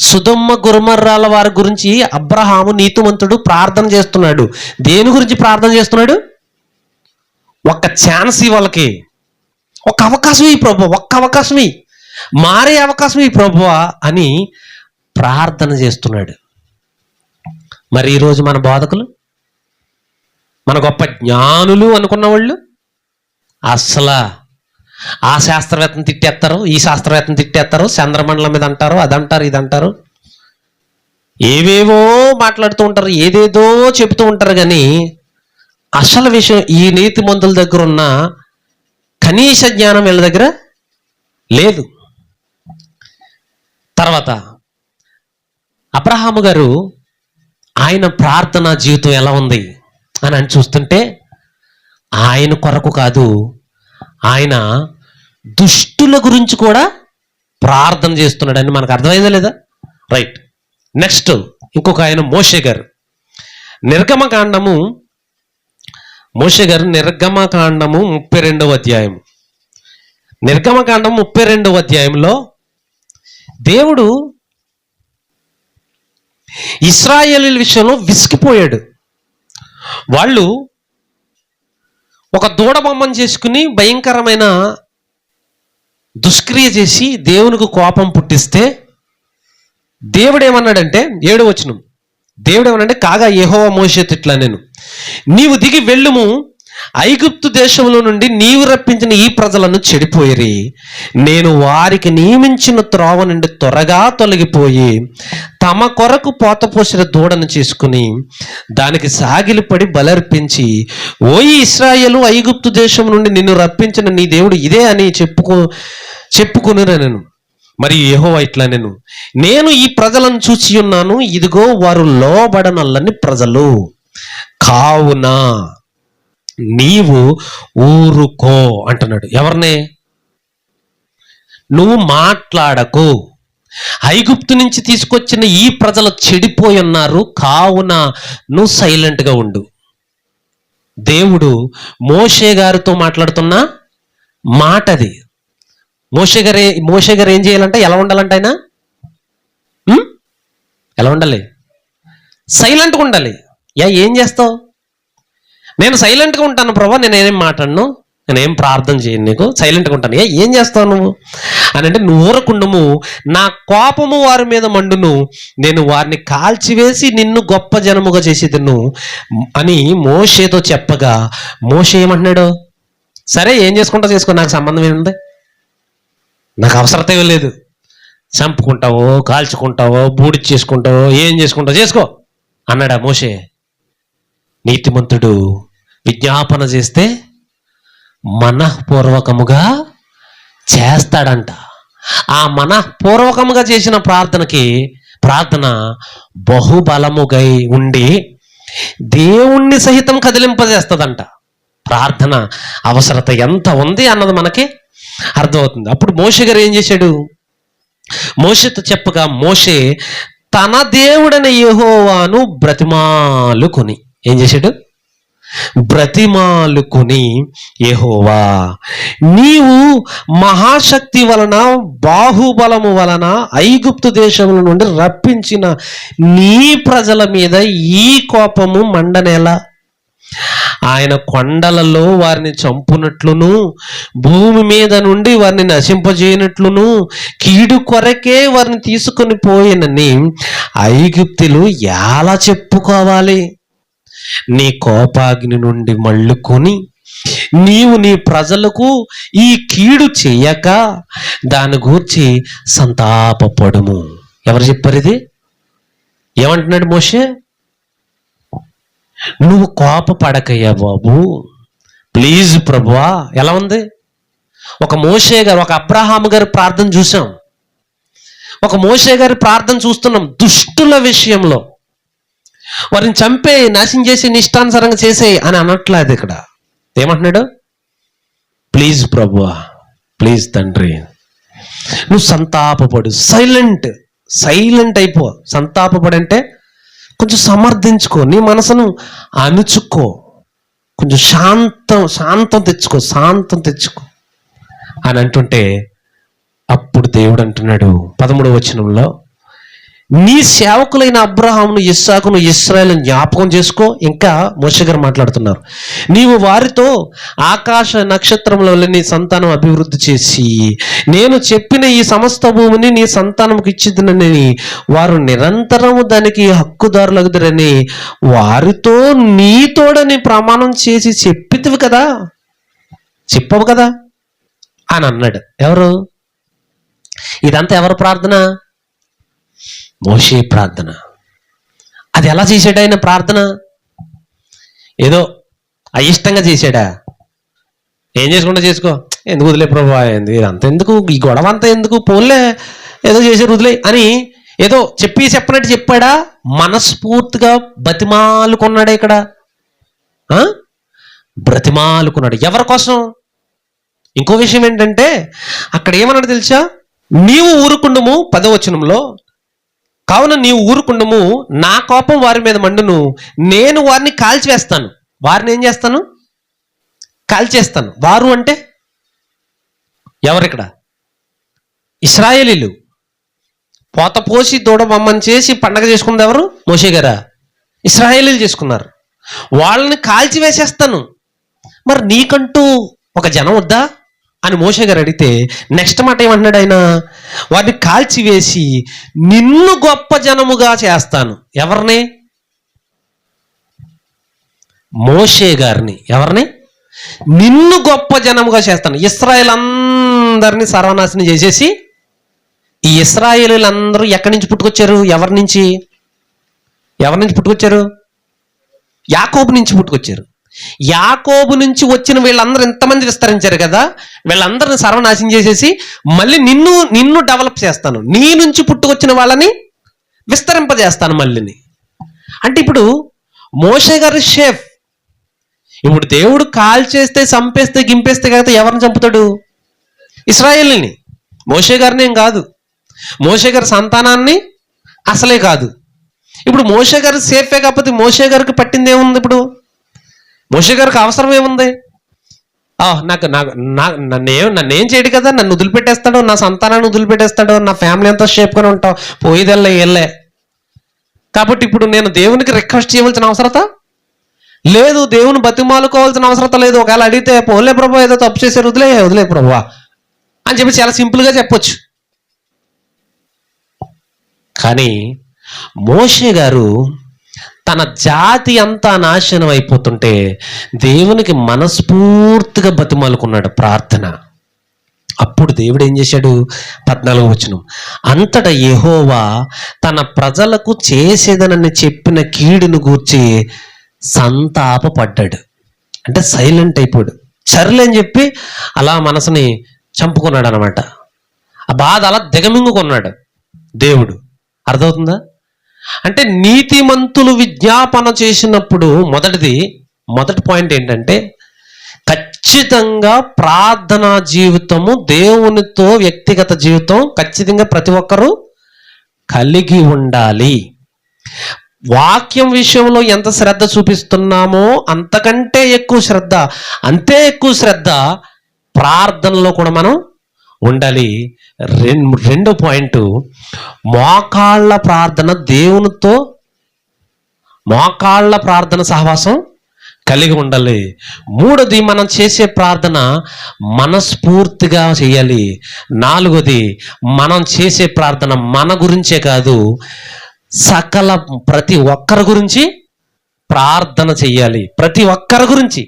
సొదొమ గొమొర్రాల వారి గురించి అబ్రహాము నీతిమంతుడు ప్రార్థన చేస్తున్నాడు. దేని గురించి ప్రార్థన చేస్తున్నాడు? ఒక్క ఛాన్స్ వాళ్ళకి, ఒక అవకాశం ఈ ప్రభు, ఒక్క అవకాశం, మారే అవకాశం ఈ ప్రభు అని ప్రార్థన చేస్తున్నాడు. మరి ఈరోజు మన బోధకులు, మన గొప్ప జ్ఞానులు అనుకున్న వాళ్ళు అసలు ఆ శాస్త్రవేత్తను తిట్టేస్తారు, ఈ శాస్త్రవేత్తను తిట్టేస్తారు, చంద్రమండలం మీద అంటారు, అదంటారు, ఇదంటారు, ఏవేవో మాట్లాడుతూ ఉంటారు, ఏదేదో చెబుతూ ఉంటారు. కానీ అసలు విషయం ఈ నీతిమంతుల దగ్గర ఉన్న కనీస జ్ఞానం వీళ్ళ దగ్గర లేదు. తర్వాత అబ్రహాము గారు ఆయన ప్రార్థనా జీవితం ఎలా ఉంది అని చూస్తుంటే, ఆయన కొరకు కాదు, ఆయన దుష్టుల గురించి కూడా ప్రార్థన చేస్తున్నాడని మనకు అర్థమైందా లేదా? రైట్. నెక్స్ట్ ఇంకొక ఆయన మోషే గారు. నిర్గమకాండము 32వ అధ్యాయం. నిర్గమకాండం 32వ అధ్యాయంలో దేవుడు ఇశ్రాయేలీయుల విషయంలో విసిగిపోయాడు. వాళ్ళు ఒక దూడ బొమ్మను చేసుకుని భయంకరమైన దుష్క్రియ చేసి దేవునికి కోపం పుట్టిస్తే దేవుడు ఏమన్నాడంటే 7వ వచనం, దేవుడు ఏమన్నాడంటే, కాగా యెహోవా మోషేతో ఇట్లా, నీవు దిగి వెళ్ళుము, ఐగుప్తు దేశంలో నుండి నీవు రప్పించిన ఈ ప్రజలను చెడిపోయిరి, నేను వారికి నియమించిన త్రోవ నుండి త్వరగా తొలగిపోయి తమ కొరకు పోతపోసిన దూడను చేసుకుని దానికి సాగిలిపడి బలర్పించి, ఓయి ఇశ్రాయేలు, ఐగుప్తు దేశం నుండి నిన్ను రప్పించిన నీ దేవుడు ఇదే అని చెప్పుకునిరా. మరి యెహోవా ఇట్లా, నేను ఈ ప్రజలను చూసి ఉన్నాను, ఇదిగో వారు లోబడనల్లని ప్రజలు, కావున నీవు ఊరుకో అంటున్నాడు. ఎవరినే? నువ్వు మాట్లాడకు, ఐగుప్తు నుంచి తీసుకొచ్చిన ఈ ప్రజలు చెడిపోయి ఉన్నారు, కావున నువ్వు సైలెంట్గా ఉండు. దేవుడు మోషే గారితో మాట్లాడుతున్న మాట అది. మోషే గారు ఏం చేయాలంటే, ఎలా ఉండాలంట ఆయన? ఎలా ఉండాలి? సైలెంట్గా ఉండాలి. ఏం చేస్తావు? నేను సైలెంట్గా ఉంటాను ప్రభా, నేనేం మాట్లాడను, నేనేం ప్రార్థన చేయను, నీకు సైలెంట్గా ఉంటాను. ఏం చేస్తావు నువ్వు అని అంటే, నువ్వు ఊరకుండము, నా కోపము వారి మీద మండును, నేను వారిని కాల్చివేసి నిన్ను గొప్ప జనముగా చేసేదను అని మోషేతో చెప్పగా, మోషే ఏమంటున్నాడు? సరే, ఏం చేసుకుంటావు చేసుకో, నాకు సంబంధం ఏముంది, నాకు అవసరత ఏం లేదు. చంపుకుంటావో, కాల్చుకుంటావో, బూడి చేసుకుంటావో, ఏం చేసుకుంటావో చేసుకో అన్నాడా మోషే? నీతిమంతుడు విజ్ఞాపన చేస్తే మనఃపూర్వకముగా చేస్తాడంట. ఆ మనఃపూర్వకముగా చేసిన ప్రార్థన బహుబలముగై ఉండి దేవుణ్ణి సహితం కదిలింపజేస్తుందంట. ప్రార్థన అవసరత ఎంత ఉంది అన్నది మనకి అర్థమవుతుంది. అప్పుడు మోషే గారు ఏం చేశాడు? మోషేతో చెప్పగా మోషే తన దేవుడైన యెహోవాను బ్రతిమాలుకొని ఏం చేశాడు? బ్రతిమాలుకొని, యెహోవా, నీవు మహాశక్తి వలన, బాహుబలము వలన ఐగుప్తు దేశముల నుండి రప్పించిన నీ ప్రజల మీద ఈ కోపము మండనేలా? ఆయన కొండలలో వారిని చంపునట్లును, భూమి మీద నుండి వారిని నశింపజేయనట్లును, కీడు కొరకే వారిని తీసుకొని పోయినని ఐగుప్తులు ఎలా చెప్పుకోవాలి? నీ కోపాగ్ని నుండి మళ్ళుకొని నీవు నీ ప్రజలకు ఈ కీడు చెయ్యక దాని గూర్చి సంతాపపడుము. ఎవరు చెప్పారు ఇది? ఏమంటున్నాడు మోషే? నువ్వు కోపపడకయ్యా బాబు, ప్లీజ్ ప్రభువా. ఎలా ఉంది? ఒక మోషే గారు, ఒక అబ్రహాము గారి ప్రార్థన చూసాం, ఒక మోషే గారి ప్రార్థన చూస్తున్నాం. దుష్టుల విషయంలో వారిని చంపే, నాశనం చేసి, నిష్టానుసారంగా చేసే అని అనట్లేదు. ఇక్కడ ఏమంటున్నాడు? ప్లీజ్ ప్రభువా, ప్లీజ్ తండ్రి, నువ్వు సంతాపపడు, సైలెంట్ అయిపో. సంతాపపడంటే కొంచెం సమర్థించుకో, నీ మనసును అణుచుకో, కొంచెం శాంతం తెచ్చుకో అని అంటుంటే, అప్పుడు దేవుడు అంటున్నాడు 13వ వచనంలో, నీ సేవకులైన అబ్రహామును, ఇస్సాకును, ఇశ్రాయేలును జ్ఞాపకం చేసుకో. ఇంకా మోషే గారు మాట్లాడుతున్నారు, నీవు వారితో ఆకాశ నక్షత్రముల వల్ల నీ సంతానం అభివృద్ధి చేసి నేను చెప్పిన ఈ సమస్త భూమిని నీ సంతానంకి ఇచ్చిదనని వారు నిరంతరము దానికి హక్కుదారులగుదరని వారితో నీతోడని ప్రమాణం చేసి చెప్పితివి కదా, చెప్పవు కదా అని అన్నాడు. ఎవరు? ఇదంతా ఎవరు ప్రార్థన? మోషే ప్రార్థన. అది ఎలా చేశాడు ఆయన ప్రార్థన? ఏదో అయిష్టంగా చేశాడా? ఏం చేసుకుంటా చేసుకో, ఎందుకు వదిలే ప్రభు, అంత ఎందుకు, ఈ గొడవ అంతా ఎందుకు, పోన్లే ఏదో చేసారు వదిలే అని ఏదో చెప్పినట్టు చెప్పాడా? మనస్ఫూర్తిగా బతిమాలుకున్నాడా? ఇక్కడ బ్రతిమాలుకున్నాడు. ఎవరి కోసం? ఇంకో విషయం ఏంటంటే అక్కడ ఏమన్నాడు తెలుసా? నీవు ఊరుకుండము, 10వ వచనంలో, కావున నీవు ఊరుకుండము, నా కోపం వారి మీద మండును, నేను వారిని కాల్చివేస్తాను. వారిని ఏం చేస్తాను? కాల్చేస్తాను. వారు అంటే ఎవరిక్కడ? ఇశ్రాయేలీలు. పోత పోసి దూడ బొమ్మని చేసి పండగ చేసుకున్నది ఎవరు? మోషే గారా? ఇశ్రాయేలీలు చేసుకున్నారు. వాళ్ళని కాల్చివేసేస్తాను. మరి నీకంటూ ఒక జనం వద్దా అని మోషే గారు అడిగితే నెక్స్ట్ మాట ఏమంటున్నాడు ఆయన? వారిని కాల్చివేసి నిన్ను గొప్ప జనముగా చేస్తాను. ఎవరిని? మోషే గారిని. ఎవరిని? నిన్ను గొప్ప జనముగా చేస్తాను. ఇశ్రాయేల్ అందరినీ సర్వనాశనం చేసేసి, ఈ ఇశ్రాయేలీలందరూ ఎక్కడి నుంచి పుట్టుకొచ్చారు? ఎవరి నుంచి పుట్టుకొచ్చారు? యాకోబు నుంచి పుట్టుకొచ్చారు. యాకోబు నుంచి వచ్చిన వీళ్ళందరూ ఎంతమంది విస్తరించారు కదా, వీళ్ళందరిని సర్వనాశనం చేసేసి మళ్ళీ నిన్ను డెవలప్ చేస్తాను, నీ నుంచి పుట్టుకొచ్చిన వాళ్ళని విస్తరింపజేస్తాను మళ్ళీని. అంటే ఇప్పుడు మోషే గారు షేఫ్. ఇప్పుడు దేవుడు కాల్ చేస్తే, చంపేస్తే, గింపేస్తే కదా ఎవరిని చంపుతాడు? ఇశ్రాయేలుని. మోషే గారిని ఏం కాదు, మోషే గారి సంతానాన్ని అసలే కాదు. ఇప్పుడు మోషే గారు సేఫే కాకపోతే మోషే గారికి పట్టింది ఏముంది? ఇప్పుడు మోషే గారికి అవసరం ఏముంది? నన్నేం చేయడు కదా, నన్ను వదిలిపెట్టేస్తాడు, నా సంతానాన్ని వదిలిపెట్టేస్తాడు, నా ఫ్యామిలీ అంతా షేప్గానే ఉంటాం, పోయిదెళ్ళే. కాబట్టి ఇప్పుడు నేను దేవునికి రిక్వెస్ట్ చేయవలసిన అవసరత లేదు, దేవుని బతిమాలుకోవాల్సిన అవసరత లేదు. ఒకవేళ అడిగితే పోలే ప్రభు ఏదో తప్పు చేశారు, వదిలే ప్రభు అని చెప్పి చాలా సింపుల్గా చెప్పొచ్చు. కానీ మోషే గారు తన జాతి అంతా నాశనం అయిపోతుంటే దేవునికి మనస్ఫూర్తిగా బతిమాలుకున్నాడు ప్రార్థన. అప్పుడు దేవుడు ఏం చేశాడు? 14వ వచనం, అంతటా యెహోవా తన ప్రజలకు చేసేదనని చెప్పిన కీడును గూర్చి సంతాపపడ్డాడు. అంటే సైలెంట్ అయిపోయాడు. సర్లే అని చెప్పి అలా మనసుని చంపుకున్నాడు అనమాట. ఆ బాధ అలా దిగమింగుకున్నాడు దేవుడు. అర్థమవుతుందా? అంటే నీతిమంతులు విజ్ఞాపన చేసినప్పుడు మొదటి పాయింట్ ఏంటంటే ఖచ్చితంగా ప్రార్థనా జీవితము, దేవునితో వ్యక్తిగత జీవితం ఖచ్చితంగా ప్రతి ఒక్కరూ కలిగి ఉండాలి. వాక్యం విషయంలో ఎంత శ్రద్ధ చూపిస్తున్నామో అంతకంటే ఎక్కువ శ్రద్ధ, అంతే ఎక్కువ శ్రద్ధ ప్రార్థనలో కూడా మనం ఉండాలి. రెండో పాయింట్, మోకాళ్ళ ప్రార్థన, దేవునితో మోకాళ్ళ ప్రార్థన సహవాసం కలిగి ఉండాలి. మూడోది, మనం చేసే ప్రార్థన మనస్ఫూర్తిగా చేయాలి. నాలుగోది, మనం చేసే ప్రార్థన మన గురించే కాదు, ప్రతి ఒక్కరి గురించి ప్రార్థన చెయ్యాలి. ప్రతి ఒక్కరి గురించి.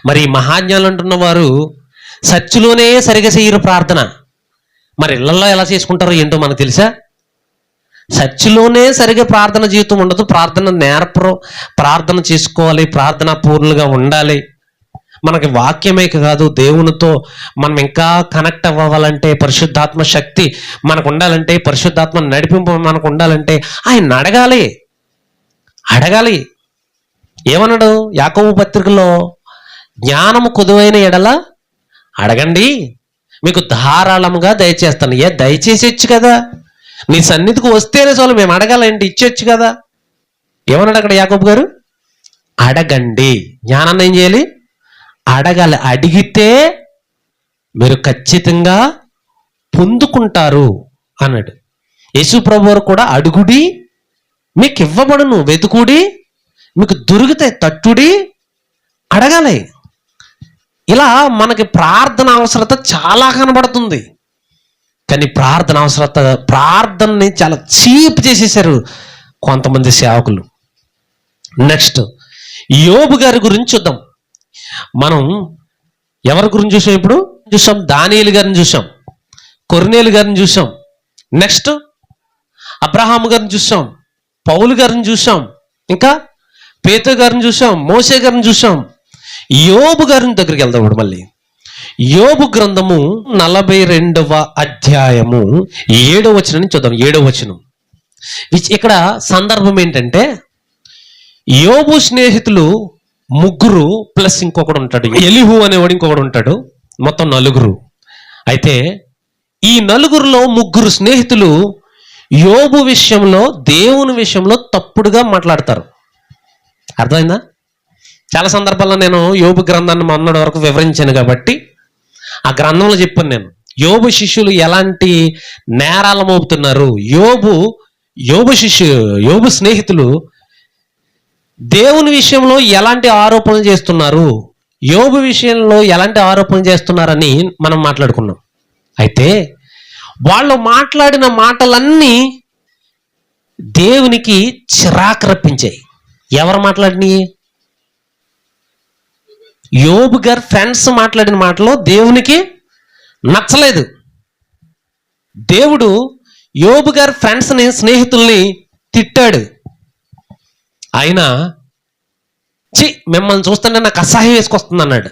మరి మహాజ్ఞానులు అంటున్న వారు చర్చిలోనే సరిగా చేయరు ప్రార్థన. మరి ఇళ్లలో ఎలా చేసుకుంటారో ఏంటో మనకు తెలుసా? చర్చిలోనే సరిగా ప్రార్థన జీవితం ఉండదు. ప్రార్థన నేర్పరు, ప్రార్థన చేసుకోవాలి, ప్రార్థన పూర్ణంగా ఉండాలి. మనకి వాక్యమే కాదు, దేవునితో మనం ఇంకా కనెక్ట్ అవ్వాలంటే, పరిశుద్ధాత్మ శక్తి మనకు ఉండాలంటే, పరిశుద్ధాత్మ నడిపింపు మనకు ఉండాలంటే ఆయన అడగాలి. ఏమన్నాడు యాకోబు పత్రికలో? జ్ఞానము కొదువైన ఎడల అడగండి, మీకు ధారాళముగా దయచేస్తాను. దయచేసేచ్చు కదా, నీ సన్నిధికి వస్తేనే చాలు, మేము అడగాలంటే ఇచ్చేచ్చు కదా. ఏమన్నాడు అక్కడ యాకోబు గారు? అడగండి. జ్ఞానాన్ని ఏం చేయాలి? అడగాలి. అడిగితే మీరు ఖచ్చితంగా పొందుకుంటారు అన్నాడు. యేసు ప్రభువు కూడా అడుగుడి మీకు ఇవ్వబడును, వెతుకుడి మీకు దొరుకుతాయి, తట్టుడి, అడగాలి. ఇలా మనకి ప్రార్థన అవసరత చాలా కనబడుతుంది. కానీ ప్రార్థనని చాలా చీప్ చేసేసారు కొంతమంది సేవకులు. నెక్స్ట్, యోబు గారి గురించి చూద్దాం. మనం ఎవరి గురించి చూసాం? ఇప్పుడు చూసాం దానియేలు గారిని చూసాం, కొర్నేలు గారిని చూసాం, నెక్స్ట్ అబ్రహాము గారిని చూసాం, పౌలు గారిని చూసాం, ఇంకా పేతురు గారిని చూసాం, మోషే గారిని చూసాం. యోబు గారిని దగ్గరికి వెళ్దాం. ఇప్పుడు మళ్ళీ యోబు గ్రంథము 42వ అధ్యాయము 7వ వచనం చూద్దాం. 7వ వచనం. ఇక్కడ సందర్భం ఏంటంటే, యోబు స్నేహితులు 3 ప్లస్ ఇంకొకడు ఉంటాడు, ఎలీహు అనేవాడు ఇంకొకడు ఉంటాడు. మొత్తం నలుగురు. అయితే ఈ నలుగురిలో ముగ్గురు స్నేహితులు యోబు విషయంలో, దేవుని విషయంలో తప్పుడుగా మాట్లాడతారు. అర్థమైందా? చాలా సందర్భాల్లో నేను యోబు గ్రంథాన్ని మొన్నటి వరకు వివరించాను కాబట్టి ఆ గ్రంథంలో చెప్పాను నేను యోబు శిష్యులు ఎలాంటి నేరాలు మోపుతున్నారు, యోబు స్నేహితులు దేవుని విషయంలో ఎలాంటి ఆరోపణలు చేస్తున్నారు, యోబు విషయంలో ఎలాంటి ఆరోపణలు చేస్తున్నారని మనం మాట్లాడుకున్నాం. అయితే వాళ్ళు మాట్లాడిన మాటలన్నీ దేవునికి చిరాకు రప్పించాయి. ఎవరు మాట్లాడినాయి? యోబు గారు ఫ్రెండ్స్ మాట్లాడిన మాటలు దేవునికి నచ్చలేదు. దేవుడు యోబు గారి ఫ్రెండ్స్ని, స్నేహితుల్ని తిట్టాడు. ఆయన మిమ్మల్ని చూస్తుంటే నాకు అసహ్యం వేసుకొస్తుంది అన్నాడు.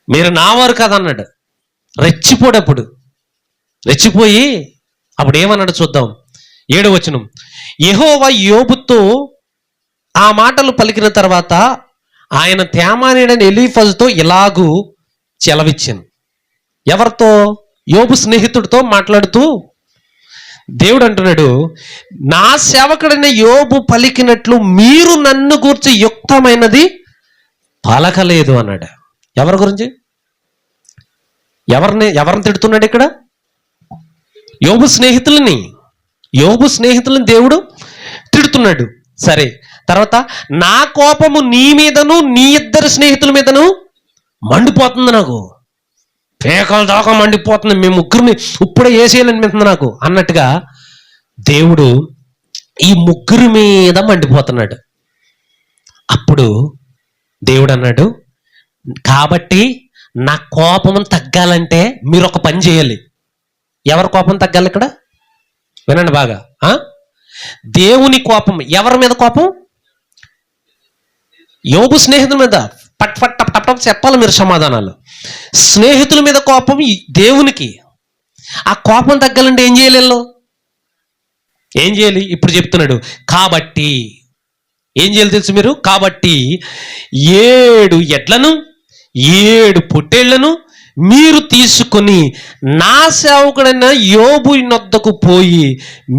మీరు నావారు కాదన్నాడు. రెచ్చిపోయి అప్పుడు ఏమన్నాడు చూద్దాం. 7వ వచనం, యెహోవా యోబుతో ఆ మాటలు పలికిన తర్వాత ఆయన తేమానీయుడైన ఎలీఫజుతో ఇలాగూ చెలవిచ్చాను. ఎవరితో? యోబు స్నేహితుడితో మాట్లాడుతూ దేవుడు అంటున్నాడు, నా సేవకుడైన యోబు పలికినట్లు మీరు నన్ను గూర్చి యుక్తమైనది పలకలేదు అన్నాడు. ఎవరి గురించి? ఎవరిని తిడుతున్నాడు ఇక్కడ? యోబు స్నేహితులని దేవుడు తిడుతున్నాడు. సరే, తర్వాత నా కోపము నీ మీదను నీ ఇద్దరు స్నేహితుల మీదను మండిపోతుంది, నాకు పేకల దాకా మండిపోతుంది, మేము ముగ్గురిని ఇప్పుడే వేసేయాలనిపిస్తుంది నాకు అన్నట్టుగా దేవుడు ఈ ముగ్గురి మీద మండిపోతున్నాడు. అప్పుడు దేవుడు అన్నాడు, కాబట్టి నా కోపం తగ్గాలంటే మీరు ఒక పని చేయాలి. ఎవరి కోపం తగ్గాలి ఇక్కడ? వినండి బాగా. దేవుని కోపం. ఎవరి మీద కోపం? యోబు స్నేహితుల మీద. పట్ పట్ టప్ టప్ టప్ చెప్పాలి మీరు సమాధానాలు. స్నేహితుల మీద కోపం దేవునికి. ఆ కోపం తగ్గాలంటే ఏం చేయాలి? ఏం చేయాలి? ఇప్పుడు చెప్తున్నాడు. కాబట్టి ఏం చేయాలి తెలుసు మీరు? కాబట్టి 7 ఎడ్లను 7 పొట్టేళ్లను మీరు తీసుకొని నా సేవకుడైన యోబు నొద్దకు పోయి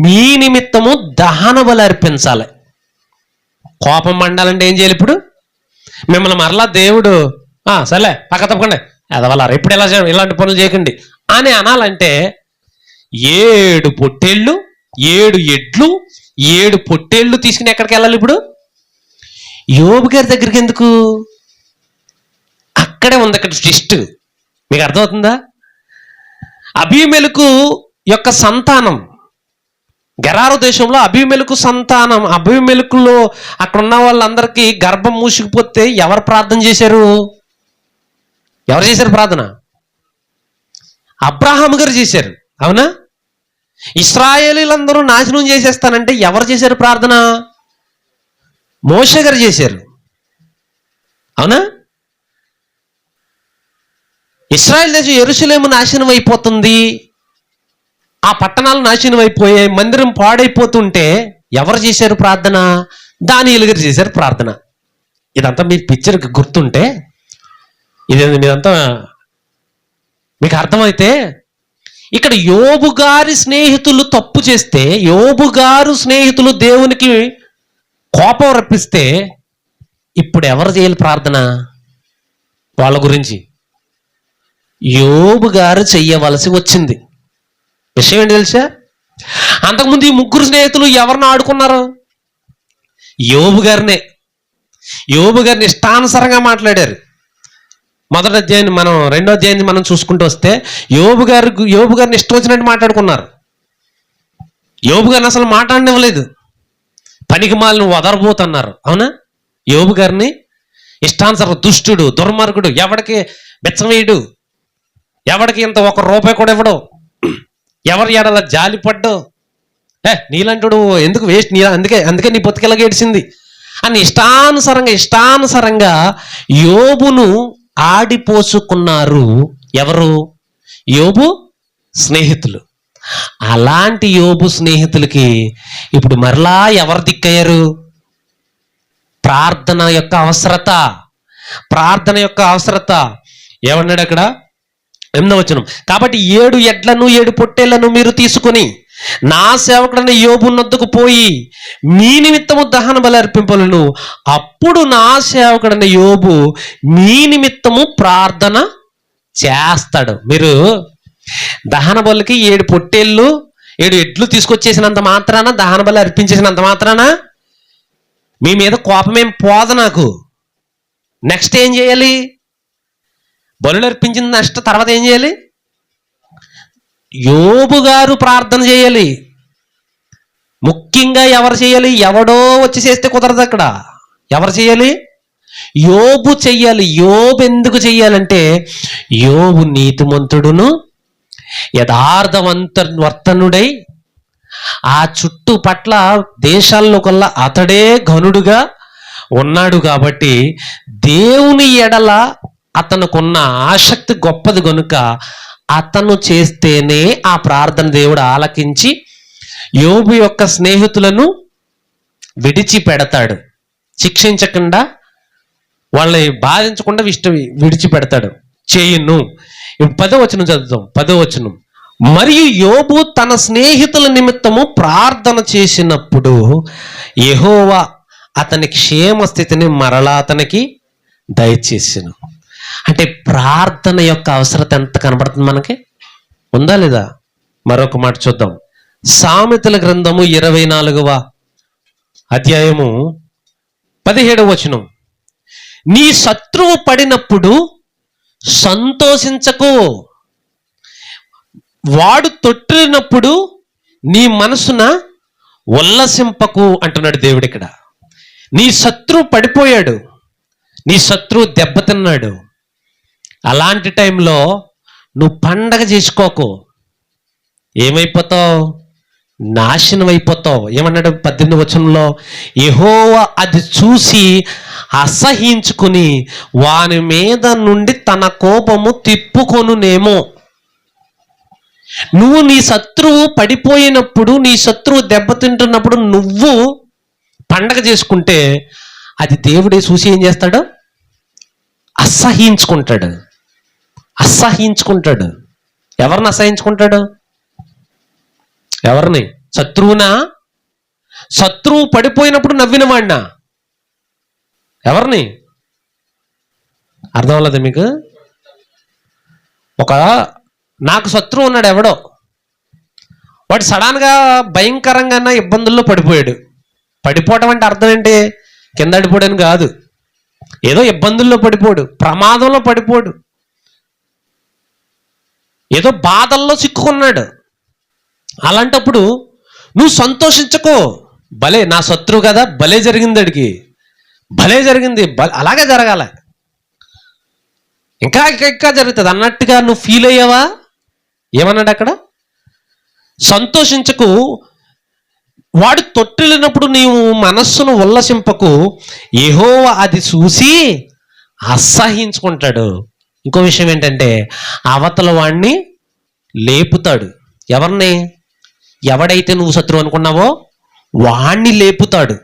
మీ నిమిత్తము దహన బలి అర్పించాలి. కోపం మండాలంటే ఏం చేయాలి? ఇప్పుడు మిమ్మల్ని మరలా దేవుడు సరే పక్క తప్పకండి, ఎదవలారు ఎప్పుడు ఇలాంటి పనులు చేయకండి అని అనాలంటే 7 పొట్టేళ్ళు 7 ఎడ్లు 7 పొట్టేళ్ళు తీసుకుని ఎక్కడికి వెళ్ళాలి? ఇప్పుడు యోబు గారి దగ్గరికి ఎందుకు? అక్కడే ఉంది అక్కడ ట్విస్ట్. మీకు అర్థమవుతుందా? అబీమెలెకు యొక్క సంతానం, గెరారు దేశంలో అబీమెలెకు సంతానం, అబీమెలెకులో అక్కడ ఉన్న వాళ్ళందరికీ గర్భం మూసుకుపోతే ఎవరు ప్రార్థన చేశారు? ఎవరు చేశారు ప్రార్థన? అబ్రాహాము గారు చేశారు. అవునా? ఇశ్రాయేలీలందరూ నాశనం చేసేస్తానంటే ఎవరు చేశారు ప్రార్థన? మోషే గారు చేశారు. అవునా? ఇశ్రాయేల్ దేశం యెరూషలేము నాశనం అయిపోతుంది, ఆ పట్టణాలు నాశనం అయిపోయాయి, మందిరం పాడైపోతుంటే ఎవరు చేశారు ప్రార్థన? దానియేలు గారు చేశారు ప్రార్థన. ఇదంతా మీ పిక్చర్కి గుర్తుంటే, మీదంతా మీకు అర్థమైతే, ఇక్కడ యోబు గారి స్నేహితులు తప్పు చేస్తే, యోబు గారు స్నేహితులు దేవునికి కోపం రప్పిస్తే, ఇప్పుడు ఎవరు చేయాలి ప్రార్థన? వాళ్ళ గురించి యోబు గారు చెయ్యవలసి వచ్చింది. విషయం ఏంటి తెలుసా? అంతకుముందు ఈ ముగ్గురు స్నేహితులు ఎవరిని ఆడుకున్నారు? యోబు గారిని ఇష్టానుసారంగా మాట్లాడారు. మొదటి అధ్యాయాన్ని మనం 2వ అధ్యాయాన్ని మనం చూసుకుంటూ వస్తే యోబు గారిని ఇష్టం వచ్చినట్టు మాట్లాడుకున్నారు. యోబు గారిని అసలు మాట్లాడనివ్వలేదు. పనికి మాలను వదరబోతున్నారు. అవునా? యోబు గారిని ఇష్టానుసారం, దుష్టుడు, దుర్మార్గుడు, ఎవడికి బెచ్చమేయుడు, ఎవడికి ఇంత ₹1 కూడా ఇవ్వడు, ఎవరి ఎడల జాలిపడ్డు, నీలాంటి ఎందుకు వేస్ట్, అందుకే నీ బతుకెలాగ ఏడిసింది అని ఇష్టానుసారంగా యోబును ఆడిపోసుకున్నారు. ఎవరు? యోబు స్నేహితులు. అలాంటి యోబు స్నేహితులకి ఇప్పుడు మరలా ఎవరు దిక్కయ్యారు? ప్రార్థన యొక్క అవసరత. ఏమన్నాడు అక్కడ? 8వ వచనం, కాబట్టి 7 ఎడ్లను 7 పొట్టేళ్లను మీరు తీసుకుని నా సేవకుడైన యోబు నొద్దకు పోయి మీ నిమిత్తము దహన బలి అర్పింపలను. అప్పుడు నా సేవకుడైన యోబు మీ నిమిత్తము ప్రార్థన చేస్తాడు. మీరు దహన బలికి 7 పొట్టేళ్ళు 7 ఎడ్లు తీసుకొచ్చేసినంత మాత్రాన, దహన బలి అర్పించేసినంత మాత్రాన మీ మీద కోపమేం పోదు నాకు. నెక్స్ట్ ఏం చేయాలి? బలులు అర్పించిన నెక్స్ట్ తర్వాత ఏం చేయాలి? యోబు గారు ప్రార్థన చేయాలి. ముఖ్యంగా ఎవరు చేయాలి? ఎవడో వచ్చి చేస్తే కుదరదు అక్కడ. ఎవరు చేయాలి? యోబు చెయ్యాలి. యోబు ఎందుకు చెయ్యాలంటే యోబు నీతిమంతుడును యథార్థవర్తనుడై ఆ చుట్టుపట్ల దేశాల్లో కల్లా అతడే ఘనుడుగా ఉన్నాడు. కాబట్టి దేవుని ఎడల అతనుకున్న ఆసక్తి గొప్పది కనుక అతను చేస్తేనే ఆ ప్రార్థన దేవుడు ఆలకించి యోబు యొక్క స్నేహితులను విడిచిపెడతాడు. శిక్షించకుండా, వాళ్ళని బాధించకుండా విడిచిపెడతాడు. చేయును. 10వ వచనం చదువుతాం. 10వ వచనం, మరియు యోబు తన స్నేహితుల నిమిత్తము ప్రార్థన చేసినప్పుడు యెహోవా అతని క్షేమ స్థితిని మరలా అతనికి దయచేసెను. అంటే ప్రార్థన యొక్క అవసరత ఎంత కనబడుతుంది మనకి, ఉందా లేదా? మరొక మాట చూద్దాం. సామెతల గ్రంథము 24వ అధ్యాయము 17వ వచనం, నీ శత్రువు పడినప్పుడు సంతోషించకు, వాడు తొట్టినప్పుడు నీ మనసున ఉల్లసింపకు అంటున్నాడు దేవుడు ఇక్కడ. నీ శత్రువు పడిపోయాడు, నీ శత్రువు దెబ్బతిన్నాడు. అలాంటి టైంలో నువ్వు పండగ చేసుకోకు. ఏమైపోతావు? నాశనం అయిపోతావు. ఏమన్నాడు 18వ వచనంలో? యెహోవా అది చూసి అసహించుకుని వాని మీద నుండి తన కోపము తిప్పుకొనునేమో. నువ్వు నీ శత్రువు పడిపోయినప్పుడు, నీ శత్రువు దెబ్బతింటున్నప్పుడు నువ్వు పండగ చేసుకుంటే అది దేవుడే చూసి ఏం చేస్తాడు? అసహించుకుంటాడు. అసహించుకుంటాడు. ఎవరిని అసహించుకుంటాడు? ఎవరిని? శత్రువునా? శత్రువు పడిపోయినప్పుడు నవ్వినవాడినా? ఎవరిని? అర్థం అవ్వలేదు మీకు? నాకు శత్రువు ఉన్నాడు ఎవడో, వాడు సడన్గా భయంకరంగా ఇబ్బందుల్లో పడిపోయాడు. పడిపోవటం అంటే అర్థం ఏంటి? కింద పడిపోయాడని కాదు, ఏదో ఇబ్బందుల్లో పడిపోడు, ప్రమాదంలో పడిపోడు, ఏదో బాధల్లో చిక్కుకున్నాడు. అలాంటప్పుడు నువ్వు సంతోషించుకో. భలే నా శత్రువు కదా, భలే జరిగింది, అడిగి భలే జరిగింది, అలాగే జరగాల, ఇంకా ఇంకా జరుగుతుంది అన్నట్టుగా నువ్వు ఫీల్ అయ్యావా? ఏమన్నాడు అక్కడ? సంతోషించకు, వాడు తొట్టిల్లినప్పుడు నీవు మనస్సును ఉల్లసింపకు, యెహోవా అది చూసి అసహించుకుంటాడు. ఇంకో విషయం ఏంటంటే అవతల వాడిని లేపుతాడు. ఎవరిని? ఎవడైతే నువ్వు శత్రువు అనుకున్నావో వాణ్ణి లేపుతాడు,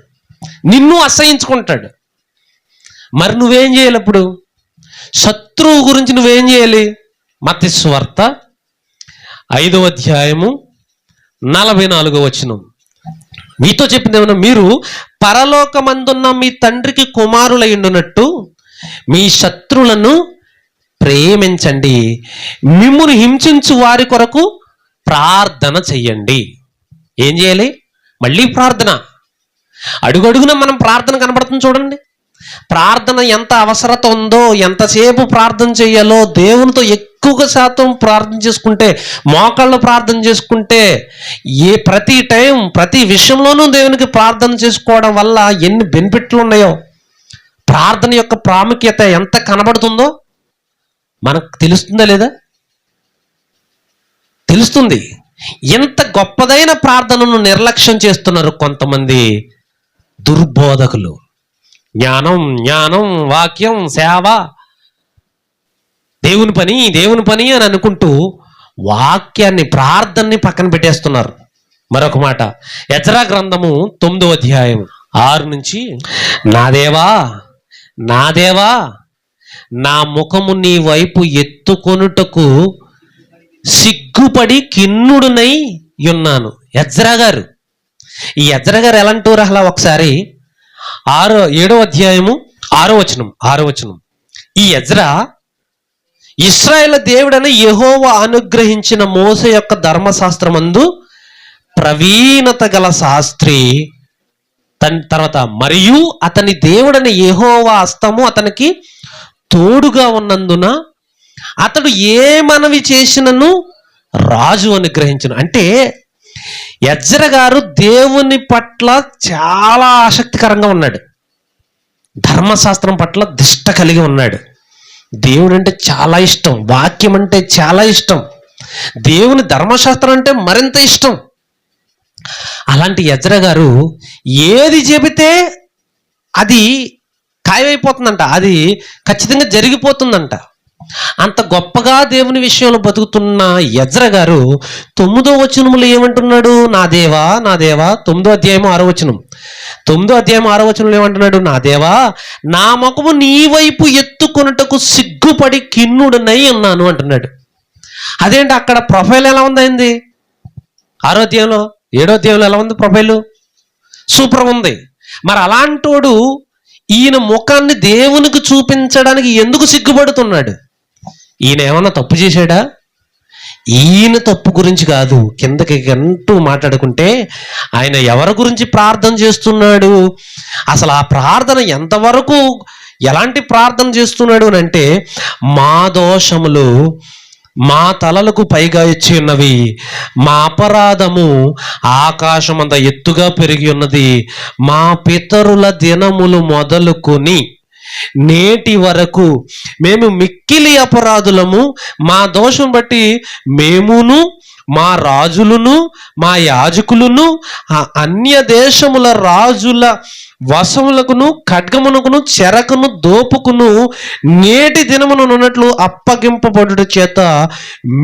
నిన్ను అసహించుకుంటాడు. మరి నువ్వేం చేయాలి అప్పుడు? శత్రువు గురించి నువ్వేం చేయాలి? మత్తయి సువార్త 5వ అధ్యాయము 44వ వచనం, మీతో చెప్పింది ఏమన్నా, మీరు పరలోకమందున్న మీ తండ్రికి కుమారులైండునట్టు మీ శత్రువులను ప్రేమించండి, మిమ్మును హింసించు వారి కొరకు ప్రార్థన చెయ్యండి. ఏం చేయాలి? మళ్ళీ ప్రార్థన. అడుగడుగున మనం ప్రార్థన కనబడుతుంది చూడండి. ప్రార్థన ఎంత అవసరత ఉందో, ఎంతసేపు ప్రార్థన చేయాలో, దేవునితో ఎక్కువ శాతం ప్రార్థన చేసుకుంటే, మోకాళ్ళు ప్రార్థన చేసుకుంటే, ప్రతి టైం ప్రతి విషయంలోనూ దేవునికి ప్రార్థన చేసుకోవడం వల్ల ఎన్ని బెనిఫిట్లు ఉన్నాయో, ప్రార్థన యొక్క ప్రాముఖ్యత ఎంత కనబడుతుందో మనకు తెలుస్తుందా లేదా? తెలుస్తుంది. ఎంత గొప్పదైన ప్రార్థనను నిర్లక్ష్యం చేస్తున్నారు కొంతమంది దుర్బోధకులు. జ్ఞానం, వాక్యం, సేవ, దేవుని పని అని అనుకుంటూ వాక్యాన్ని, ప్రార్థనని పక్కన పెట్టేస్తున్నారు. మరొక మాట, ఎజ్రా గ్రంథము 9వ అధ్యాయం 6 నుంచి, నా దేవా నా ముఖము నీ వైపు ఎత్తుకొనుటకు సిగ్గుపడి కిన్నుడునై ఉన్నాను. ఎజ్రా గారు, ఈ ఎజ్రా గారు ఎలాంటూరు అలా ఒకసారి 7వ అధ్యాయము 6వ వచనం. ఈ ఎజ్రా ఇశ్రాయేలు దేవుడని యెహోవా అనుగ్రహించిన మోసే యొక్క ధర్మశాస్త్రమందు ప్రవీణత గల శాస్త్రి. తర్వాత మరియు అతని దేవుడని యెహోవా హస్తము అతనికి తోడుగా ఉన్నందున అతడు ఏ మనవి చేసినను రాజు అనుగ్రహించును. అంటే ఎజ్రా గారు దేవుని పట్ల చాలా ఆసక్తికరంగా ఉన్నాడు, ధర్మశాస్త్రం పట్ల దిష్ట కలిగి ఉన్నాడు. దేవుడు అంటే చాలా ఇష్టం, వాక్యం అంటే చాలా ఇష్టం, దేవుని ధర్మశాస్త్రం అంటే మరింత ఇష్టం. అలాంటి ఎజ్రా గారు ఏది చెబితే అది ఖాయమైపోతుందంట, అది ఖచ్చితంగా జరిగిపోతుందంట. అంత గొప్పగా దేవుని విషయంలో బతుకుతున్న ఎజ్రా గారు 9వ వచనములు ఏమంటున్నాడు? నా దేవా, నా దేవా. 9వ అధ్యాయం 6వ వచనం. 9వ అధ్యాయం 6వ వచనంలో ఏమంటున్నాడు? నా దేవా, నా ముఖము నీ వైపు ఎత్తుకొనుటకు సిగ్గుపడి కిన్నుడనై ఉన్నాను అంటున్నాడు. అదేంటి అక్కడ ప్రొఫైల్ ఎలా ఉందైంది? 6వ అధ్యాయంలో 7వ అధ్యాయంలో ఎలా ఉంది ప్రొఫైల్? సూపర్ ఉంది. మరి అలాంటోడు ఈయన ముఖాన్ని దేవునికి చూపించడానికి ఎందుకు సిగ్గుపడుతున్నాడు? ఈయన ఏమన్నా తప్పు చేశాడా? ఈయన తప్పు గురించి కాదు, కిందకి అంటూ మాట్లాడుకుంటే ఆయన ఎవరి గురించి ప్రార్థన చేస్తున్నాడు, అసలు ఆ ప్రార్థన ఎంతవరకు ఎలాంటి ప్రార్థన చేస్తున్నాడు అని అంటే, మా దోషములు మా తలలకు పైగా ఇచ్చి ఉన్నవి, మా అపరాధము ఆకాశమంత ఎత్తుగా పెరిగి ఉన్నది, మా పితరుల దినములు మొదలుకొని నేటి వరకు మేము మిక్కిలి అపరాధులము, మా దోషం బట్టి మేమును మా రాజులను మా యాజకులను అన్య దేశముల రాజుల వశములకును ఖడ్గమునకును చెరకును దోపుకును నేటి దినమును ఉన్నట్లు అప్పగింపబడుట చేత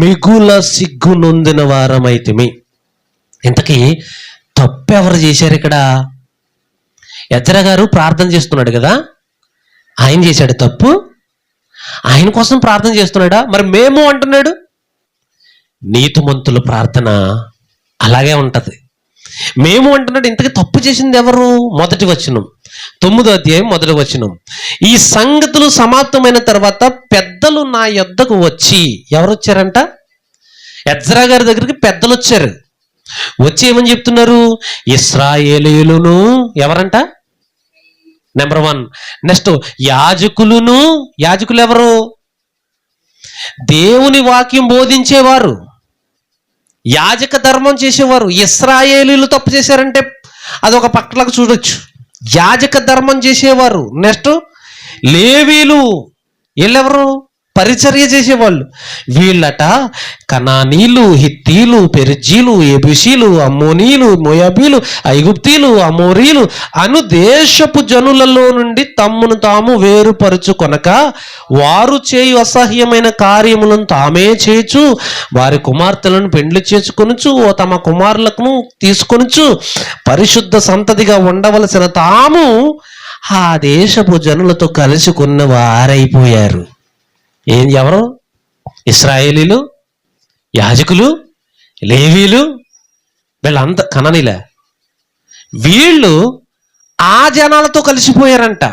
మిగుల సిగ్గు నొందిన వారమైతిమి. ఇంతకీ తప్పు ఎవరు చేశారు ఇక్కడ? ఎజ్రా గారు ప్రార్థన చేస్తున్నాడు కదా, ఆయన చేశాడు తప్పు, ఆయన కోసం ప్రార్థన చేస్తున్నాడా? మరి మేము అంటున్నాడు. నీతిమంతుల ప్రార్థన అలాగే ఉంటది. మేము అంటున్నాడు. ఇంతకీ తప్పు చేసింది ఎవరు? మొదటి వచనం, 9వ అధ్యాయం 1వ వచనం. ఈ సంగతులు సమాప్తమైన తర్వాత పెద్దలు నా యొద్దకు వచ్చి, ఎవరు వచ్చారంట? ఎజ్రా గారి దగ్గరికి పెద్దలు వచ్చారు. వచ్చి ఏమని చెప్తున్నారు? ఇశ్రాయేలీయులను, ఎవరంట? నెంబర్ 1. నెక్స్ట్ యాజకులును. యాజకులు ఎవరు? దేవుని వాక్యం బోధించేవారు, యాజక ధర్మం చేసేవారు. ఇశ్రాయేలీయులు తప్పు చేశారంటే అదొక పక్కలకు చూడొచ్చు, యాజక ధర్మం చేసేవారు. నెక్స్ట్ లేవీలు, వీళ్ళెవరు? పరిచర్య చేసేవాళ్ళు. వీళ్ళట కనానీలు, హిత్తీలు, పెరిజీలు, ఎబుసీలు, అమ్మోనీలు, మోయాబీలు, ఐగుప్తీలు, అమోరీలు అను దేశపు జనులలో నుండి తమ్మును తాము వేరుపరుచుకొనక వారు చేయు అసహ్యమైన కార్యములను తామే చేచు వారి కుమార్తెలను పెండ్లి చేసుకొనుచు తమ కుమారులను తీసుకొనుచు పరిశుద్ధ సంతతిగా ఉండవలసిన తాము ఆ దేశపు జనులతో కలిసి కొన్న వారైపోయారు. ఎవరు? ఇశ్రాయేలీలు, యాజకులు, లేవీలు, వీళ్ళంతా కనానీలే. వీళ్ళు ఆ జనాలతో కలిసిపోయారంట.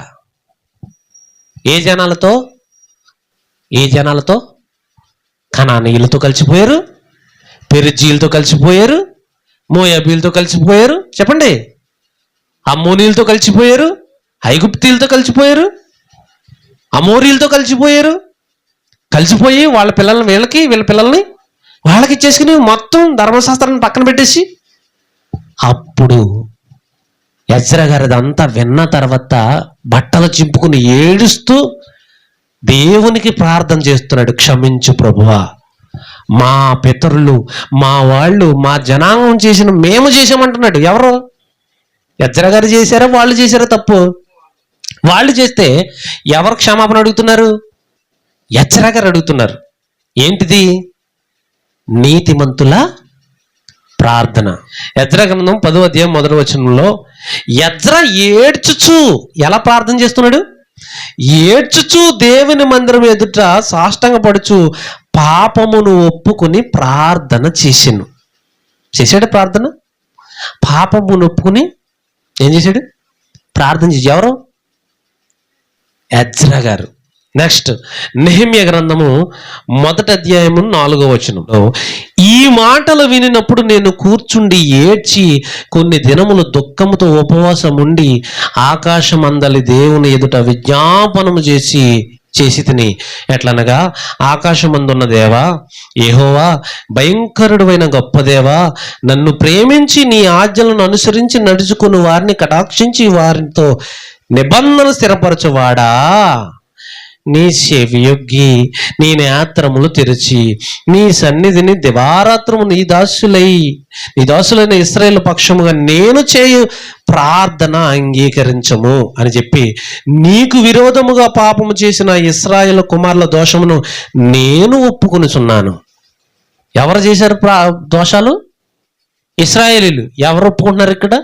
ఏ జనాలతో? కనానీయులతో కలిసిపోయారు, పెరిజీలతో కలిసిపోయారు, మోయాబీలతో కలిసిపోయారు. చెప్పండి. అమ్మోనీలతో కలిసిపోయారు, ఐగుప్తీలతో కలిసిపోయారు, అమోరీలతో కలిసిపోయారు. కలిసిపోయి వాళ్ళ పిల్లల్ని వీళ్ళకి, వీళ్ళ పిల్లల్ని వాళ్ళకి ఇచ్చేసుకుని మొత్తం ధర్మశాస్త్రాన్ని పక్కన పెట్టేసి, అప్పుడు ఎజ్రా గారు అదంతా విన్న తర్వాత బట్టలు చింపుకుని ఏడుస్తూ దేవునికి ప్రార్థన చేస్తున్నాడు. క్షమించు ప్రభువా, మా పితరులు, మా వాళ్ళు, మా జనాంగం చేసిన మేము చేసామంటున్నాడు. ఎవరు? ఎజ్రా గారు చేశారా, వాళ్ళు చేశారా తప్పు? వాళ్ళు చేస్తే ఎవరు క్షమాపణ అడుగుతున్నారు? ఎజ్రా గారు అడుగుతున్నారు. ఏంటిది? నీతిమంతుల ప్రార్థన. ఎజ్రా గ్రంథం 10వ అధ్యాయం 1వ వచనంలో ఎజ్రా ఏడ్చుచు ఎలా ప్రార్థన చేస్తున్నాడు? ఏడ్చుచూ దేవుని మందిరం ఎదుట సాష్టాంగపడుచు పాపమును ఒప్పుకుని ప్రార్థన చేశాడు ప్రార్థన. పాపమును ఒప్పుకుని ఏం చేశాడు? ప్రార్థన చేసి. ఎవరు? ఎజ్రా గారు. నెక్స్ట్ నెహెమ్యా గ్రంథము 1వ అధ్యాయము 4వ వచనంలో, ఈ మాటలు వినినప్పుడు నేను కూర్చుండి ఏడ్చి కొన్ని దినములు దుఃఖముతో ఉపవాసం ఉండి ఆకాశమందలి దేవుని ఎదుట విజ్ఞాపనము చేసి తిని. ఎట్లనగా, ఆకాశమందున్న దేవా యెహోవా, భయంకరుడైన గొప్ప దేవా, నన్ను ప్రేమించి నీ ఆజ్ఞలను అనుసరించి నడుచుకుని వారిని కటాక్షించి వారితో నిబంధన స్థిరపరచువాడా, నీ చెవియొగ్గి నీ నేత్రములు తెరిచి నీ సన్నిధిని దివారాత్రము నీ దాసులైన ఇశ్రాయేలు పక్షముగా నేను చేయు ప్రార్థన అంగీకరించము అని చెప్పి, నీకు విరోధముగా పాపము చేసిన ఇశ్రాయేలు కుమారుల దోషమును నేను ఒప్పుకొనుచున్నాను. ఎవరు చేశారు దోషాలు? ఇశ్రాయేలీలు. ఎవరు ఒప్పుకుంటున్నారు ఇక్కడ?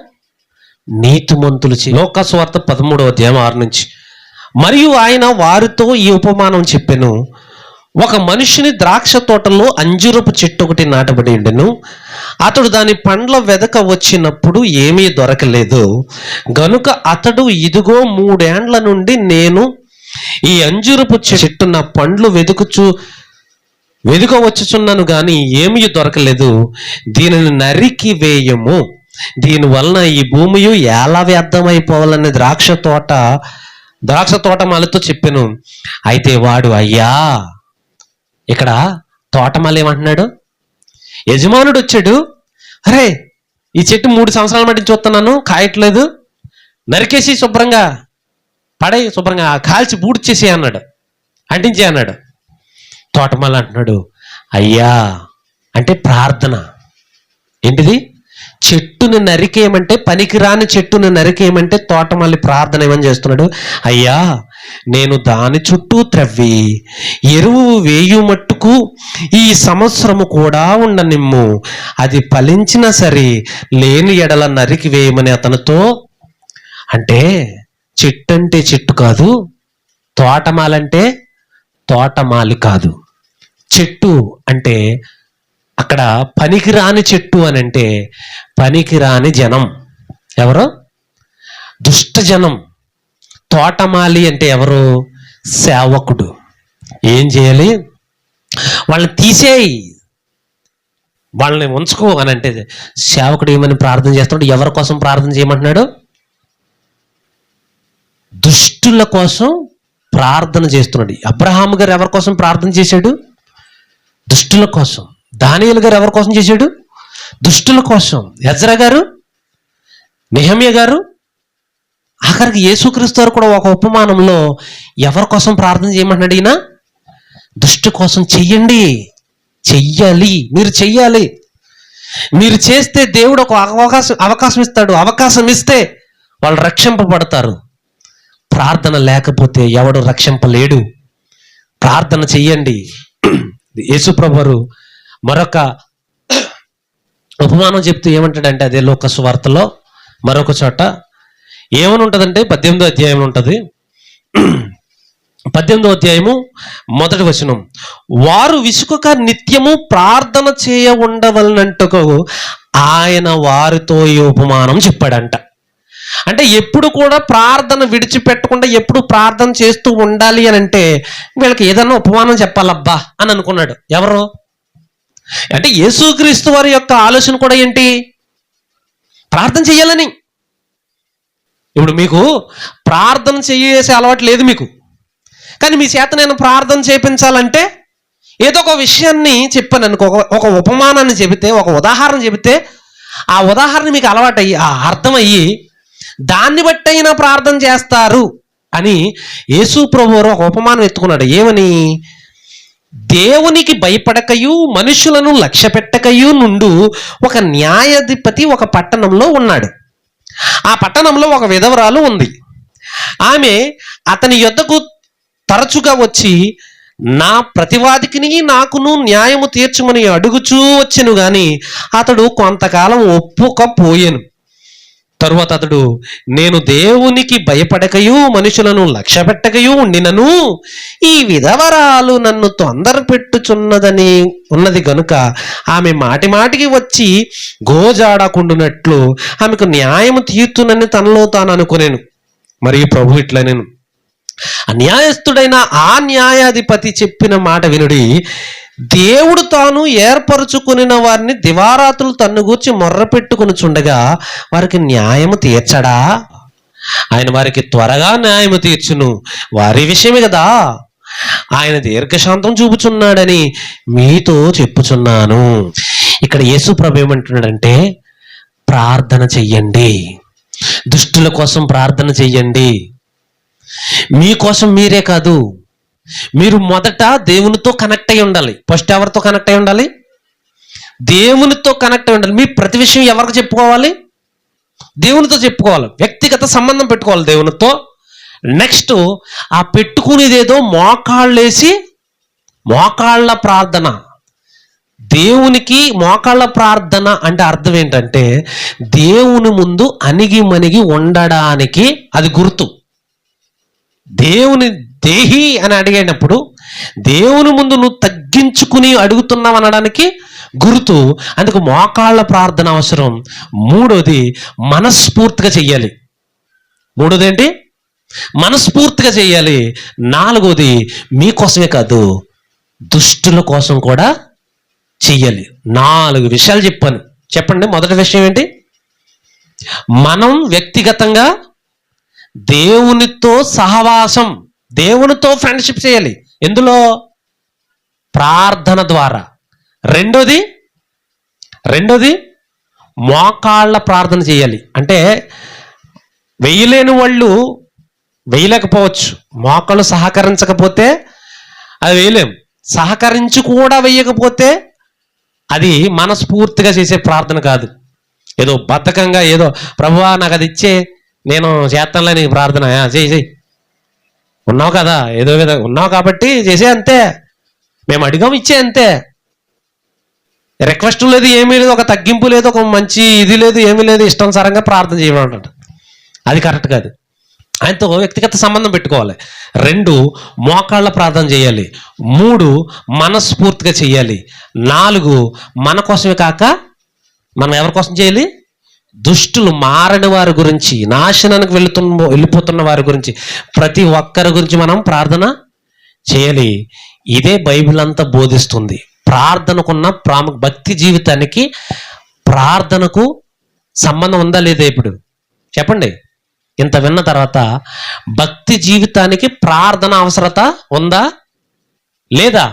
నీతిమంతులు. లోకా సువార్త 13వ అధ్యాయం 6 నుంచి. మరియు ఆయన వారితో ఈ ఉపమానం చెప్పెను. ఒక మనుషుని ద్రాక్ష తోటలో అంజూరపు చెట్టు ఒకటి నాటబడి ఉండెను. అతడు దాని పండ్ల వెదక వచ్చినప్పుడు ఏమీ దొరకలేదు గనుక అతడు, ఇదిగో 3 ఏండ్ల నుండి నేను ఈ అంజూరపు చెట్టు నా పండ్లు వెదుక వచ్చుచున్నాను గాని ఏమీ దొరకలేదు, దీనిని నరికి వేయము, దీని వలన ఈ భూమి ఎలా వ్యర్థమైపోవాలని ద్రాక్ష తోటమాలతో చెప్పాను. అయితే వాడు, అయ్యా, ఇక్కడ తోటమాల ఏమంటున్నాడు? యజమానుడు వచ్చాడు, అరే ఈ చెట్టు 3 సంవత్సరాల మట్టి చూస్తున్నాను, కాయట్లేదు, నరికేసి శుభ్రంగా కాల్చి బూడ్చేసి అన్నాడు, అంటించే అన్నాడు. తోటమాల అంటున్నాడు, అయ్యా, అంటే ప్రార్థన. ఏంటిది? చెట్టుని నరికేయమంటే, పనికిరాని చెట్టుని నరికేయమంటే తోటమాలి ప్రార్థన ఏమని చేస్తున్నాడు? అయ్యా, నేను దాని చుట్టూ త్రవ్వి ఎరువు వేయు మట్టుకు ఈ సంవత్సరము కూడా ఉండనిమ్ము, అది ఫలించినా సరే లేని ఎడల నరికి వేయమని అతనితో. అంటే చెట్టు అంటే చెట్టు కాదు, తోటమాలంటే తోటమాలి కాదు. చెట్టు అంటే అక్కడ పనికిరాని చెట్టు అని అంటే పనికిరాని జనం. ఎవరు? దుష్ట జనం. తోటమాలి అంటే ఎవరు? సేవకుడు. ఏం చేయాలి? వాళ్ళని తీసేయి, వాళ్ళని ఉంచుకో అని అంటే సేవకుడు ఏమని ప్రార్థన చేస్తున్నాడు? ఎవరి కోసం ప్రార్థన చేయమంటున్నాడు? దుష్టుల కోసం ప్రార్థన చేస్తున్నాడు. అబ్రహాము గారు ఎవరి కోసం ప్రార్థన చేశాడు? దుష్టుల కోసం. దానియేలు గారు ఎవరి కోసం చేశాడు? దుష్టుల కోసం. ఎజ్రా గారు, నెహెమ్యా గారు, ఆఖరికి యేసుక్రీస్తు వారు కూడా ఒక ఉపమానంలో ఎవరి కోసం ప్రార్థన చేయమంటున్నాడు? ఈయన దుష్టు కోసం. చెయ్యాలి, మీరు చెయ్యాలి. మీరు చేస్తే దేవుడు ఒక అవకాశం ఇస్తాడు. అవకాశం ఇస్తే వాళ్ళు రక్షింపబడతారు. ప్రార్థన లేకపోతే ఎవడు రక్షింపలేడు. ప్రార్థన చెయ్యండి. యేసుప్రభువు మరొక ఉపమానం చెప్తూ ఏమంటాడంటే, అదే లోక సువార్తలో మరొక చోట ఏమని ఉంటుందంటే 18వ అధ్యాయం ఉంటుంది. 18వ అధ్యాయము 1వ వచనం, వారు విసుకక నిత్యము ప్రార్థన చేయ ఉండవలనంటకు ఆయన వారితో ఈ ఉపమానం చెప్పాడంట. అంటే ఎప్పుడు కూడా ప్రార్థన విడిచిపెట్టకుండా ఎప్పుడు ప్రార్థన చేస్తూ ఉండాలి అని అంటే వీళ్ళకి ఏదన్నా ఉపమానం చెప్పాలబ్బా అని అనుకున్నాడు. ఎవరు అంటే యేసుక్రీస్తు వారి యొక్క ఆలోచన కూడా ఏంటి? ప్రార్థన చెయ్యాలని. ఇప్పుడు మీకు ప్రార్థన చేసే అలవాటు లేదు మీకు, కానీ మీ చేత నేను ప్రార్థన చేయించాలంటే ఏదో ఒక విషయాన్ని చెప్పాను అనుకో, ఒక ఉపమానాన్ని చెబితే, ఒక ఉదాహరణ చెబితే, ఆ ఉదాహరణ మీకు అలవాటయ్యి అర్థమయ్యి దాన్ని బట్టి అయినా ప్రార్థన చేస్తారు అని యేసు ప్రభువు ఒక ఉపమానం ఎత్తుకున్నాడు. ఏమని? దేవునికి భయపడకయు మనుషులను లక్ష్య పెట్టకయు నుండు ఒక న్యాయాధిపతి ఒక పట్టణంలో ఉన్నాడు. ఆ పట్టణంలో ఒక విధవరాలు ఉంది. ఆమె అతని యొద్దకు తరచుగా వచ్చి, నా ప్రతివాదికిని నాకును న్యాయము తీర్చుమని అడుగుచూ వచ్చెను గాని అతడు కొంతకాలం ఒప్పుకపోయెను. తరువాత అతడు, నేను దేవునికి భయపడకయు మనుషులను లక్ష్యపెట్టకయు ఉండినను ఈ విధవరాలు నన్ను తొందర పెట్టుచున్నదని ఉన్నది గనుక ఆమె మాటి మాటికి వచ్చి గోజాడకుండునట్లు ఆమెకు న్యాయము తీర్చునని తనలో తాను అనుకునేను. మరియు ప్రభు ఇట్లా నేను అన్యాయస్తుడైన ఆ న్యాయాధిపతి చెప్పిన మాట వినుడి, దేవుడు తాను ఏర్పరచుకునిన వారిని దివారాత్రులు తన్ను గూర్చి మొర్ర పెట్టుకుని చుండగా వారికి న్యాయము తీర్చడా? ఆయన వారికి త్వరగా న్యాయము తీర్చును, వారి విషయమే కదా ఆయన దీర్ఘశాంతం చూపుచున్నాడని మీతో చెప్పుచున్నాను. ఇక్కడ యేసు ప్రభు ఏమంటున్నాడంటే, ప్రార్థన చెయ్యండి, దుష్టుల కోసం ప్రార్థన చెయ్యండి. మీకోసం మీరే కాదు, మీరు మొదట దేవునితో కనెక్ట్ అయి ఉండాలి. ఫస్ట్ ఎవరితో కనెక్ట్ అయి ఉండాలి? దేవునితో కనెక్ట్ అయి ఉండాలి. మీ ప్రతి విషయం ఎవరికి చెప్పుకోవాలి? దేవునితో చెప్పుకోవాలి. వ్యక్తిగత సంబంధం పెట్టుకోవాలి దేవునితో. నెక్స్ట్ ఆ పెట్టుకునేదేదో మోకాళ్ళేసి మోకాళ్ళ ప్రార్థన. దేవునికి మోకాళ్ళ ప్రార్థన అంటే అర్థం ఏంటంటే, దేవుని ముందు అణిగి మణిగి ఉండడానికి అది గుర్తు. దేవుని దేహి అని అడిగేటప్పుడు దేవుని ముందు నువ్వు తగ్గించుకుని అడుగుతున్నావు అనడానికి గుర్తు. అందుకు మోకాళ్ళ ప్రార్థన అవసరం. మూడోది మనస్ఫూర్తిగా చెయ్యాలి. మూడోది ఏంటి? మనస్ఫూర్తిగా చెయ్యాలి. నాలుగోది మీకోసమే కాదు, దుష్టుల కోసం కూడా చెయ్యాలి. 4 విషయాలు చెప్పాను. చెప్పండి. మొదటి విషయం ఏంటి? మనం వ్యక్తిగతంగా దేవునితో సహవాసం, దేవునితో ఫ్రెండ్షిప్ చేయాలి. ఎందులో? ప్రార్థన ద్వారా. రెండోది మోకాళ్ళ ప్రార్థన చేయాలి. అంటే వేయలేని వాళ్ళు వేయలేకపోవచ్చు, మోకాళ్ళు సహకరించకపోతే అది వేయలేం. సహకరించి కూడా వేయకపోతే అది మనస్ఫూర్తిగా చేసే ప్రార్థన కాదు. ఏదో బద్ధకంగా ఏదో ప్రభువా నాకు అది ఇచ్చే నేను చేస్తానులే నీకు ప్రార్థన, చేయి ఉన్నావు కదా, ఏదో విధంగా ఉన్నావు కాబట్టి చేసే, అంతే. మేము అడిగాం, ఇచ్చే, అంతే. రిక్వెస్ట్ లేదు, ఏమీ లేదు, ఒక తగ్గింపు లేదు, ఒక మంచి ఇది లేదు, ఏమీ లేదు, ఇష్టానుసారంగా ప్రార్థన చేయమంటాడు. అది కరెక్ట్ కాదు. ఆయనతో వ్యక్తిగత సంబంధం పెట్టుకోవాలి. 2 మోకాళ్ళ ప్రార్థన చేయాలి. 3 మనస్ఫూర్తిగా చేయాలి. 4 మన కోసమే కాక మనం ఎవరి కోసం చేయాలి? దుష్టులు, మారని వారి గురించి, నాశనానికి వెళ్ళిపోతున్న వారి గురించి, ప్రతి ఒక్కరి గురించి మనం ప్రార్థన చేయాలి. ఇదే బైబిల్ అంతా బోధిస్తుంది. ప్రార్థనకున్న భక్తి జీవితానికి ప్రార్థనకు సంబంధం ఉందా లేదా? ఇప్పుడు చెప్పండి. ఇంత విన్న తర్వాత భక్తి జీవితానికి ప్రార్థన అవసరత ఉందా లేదా?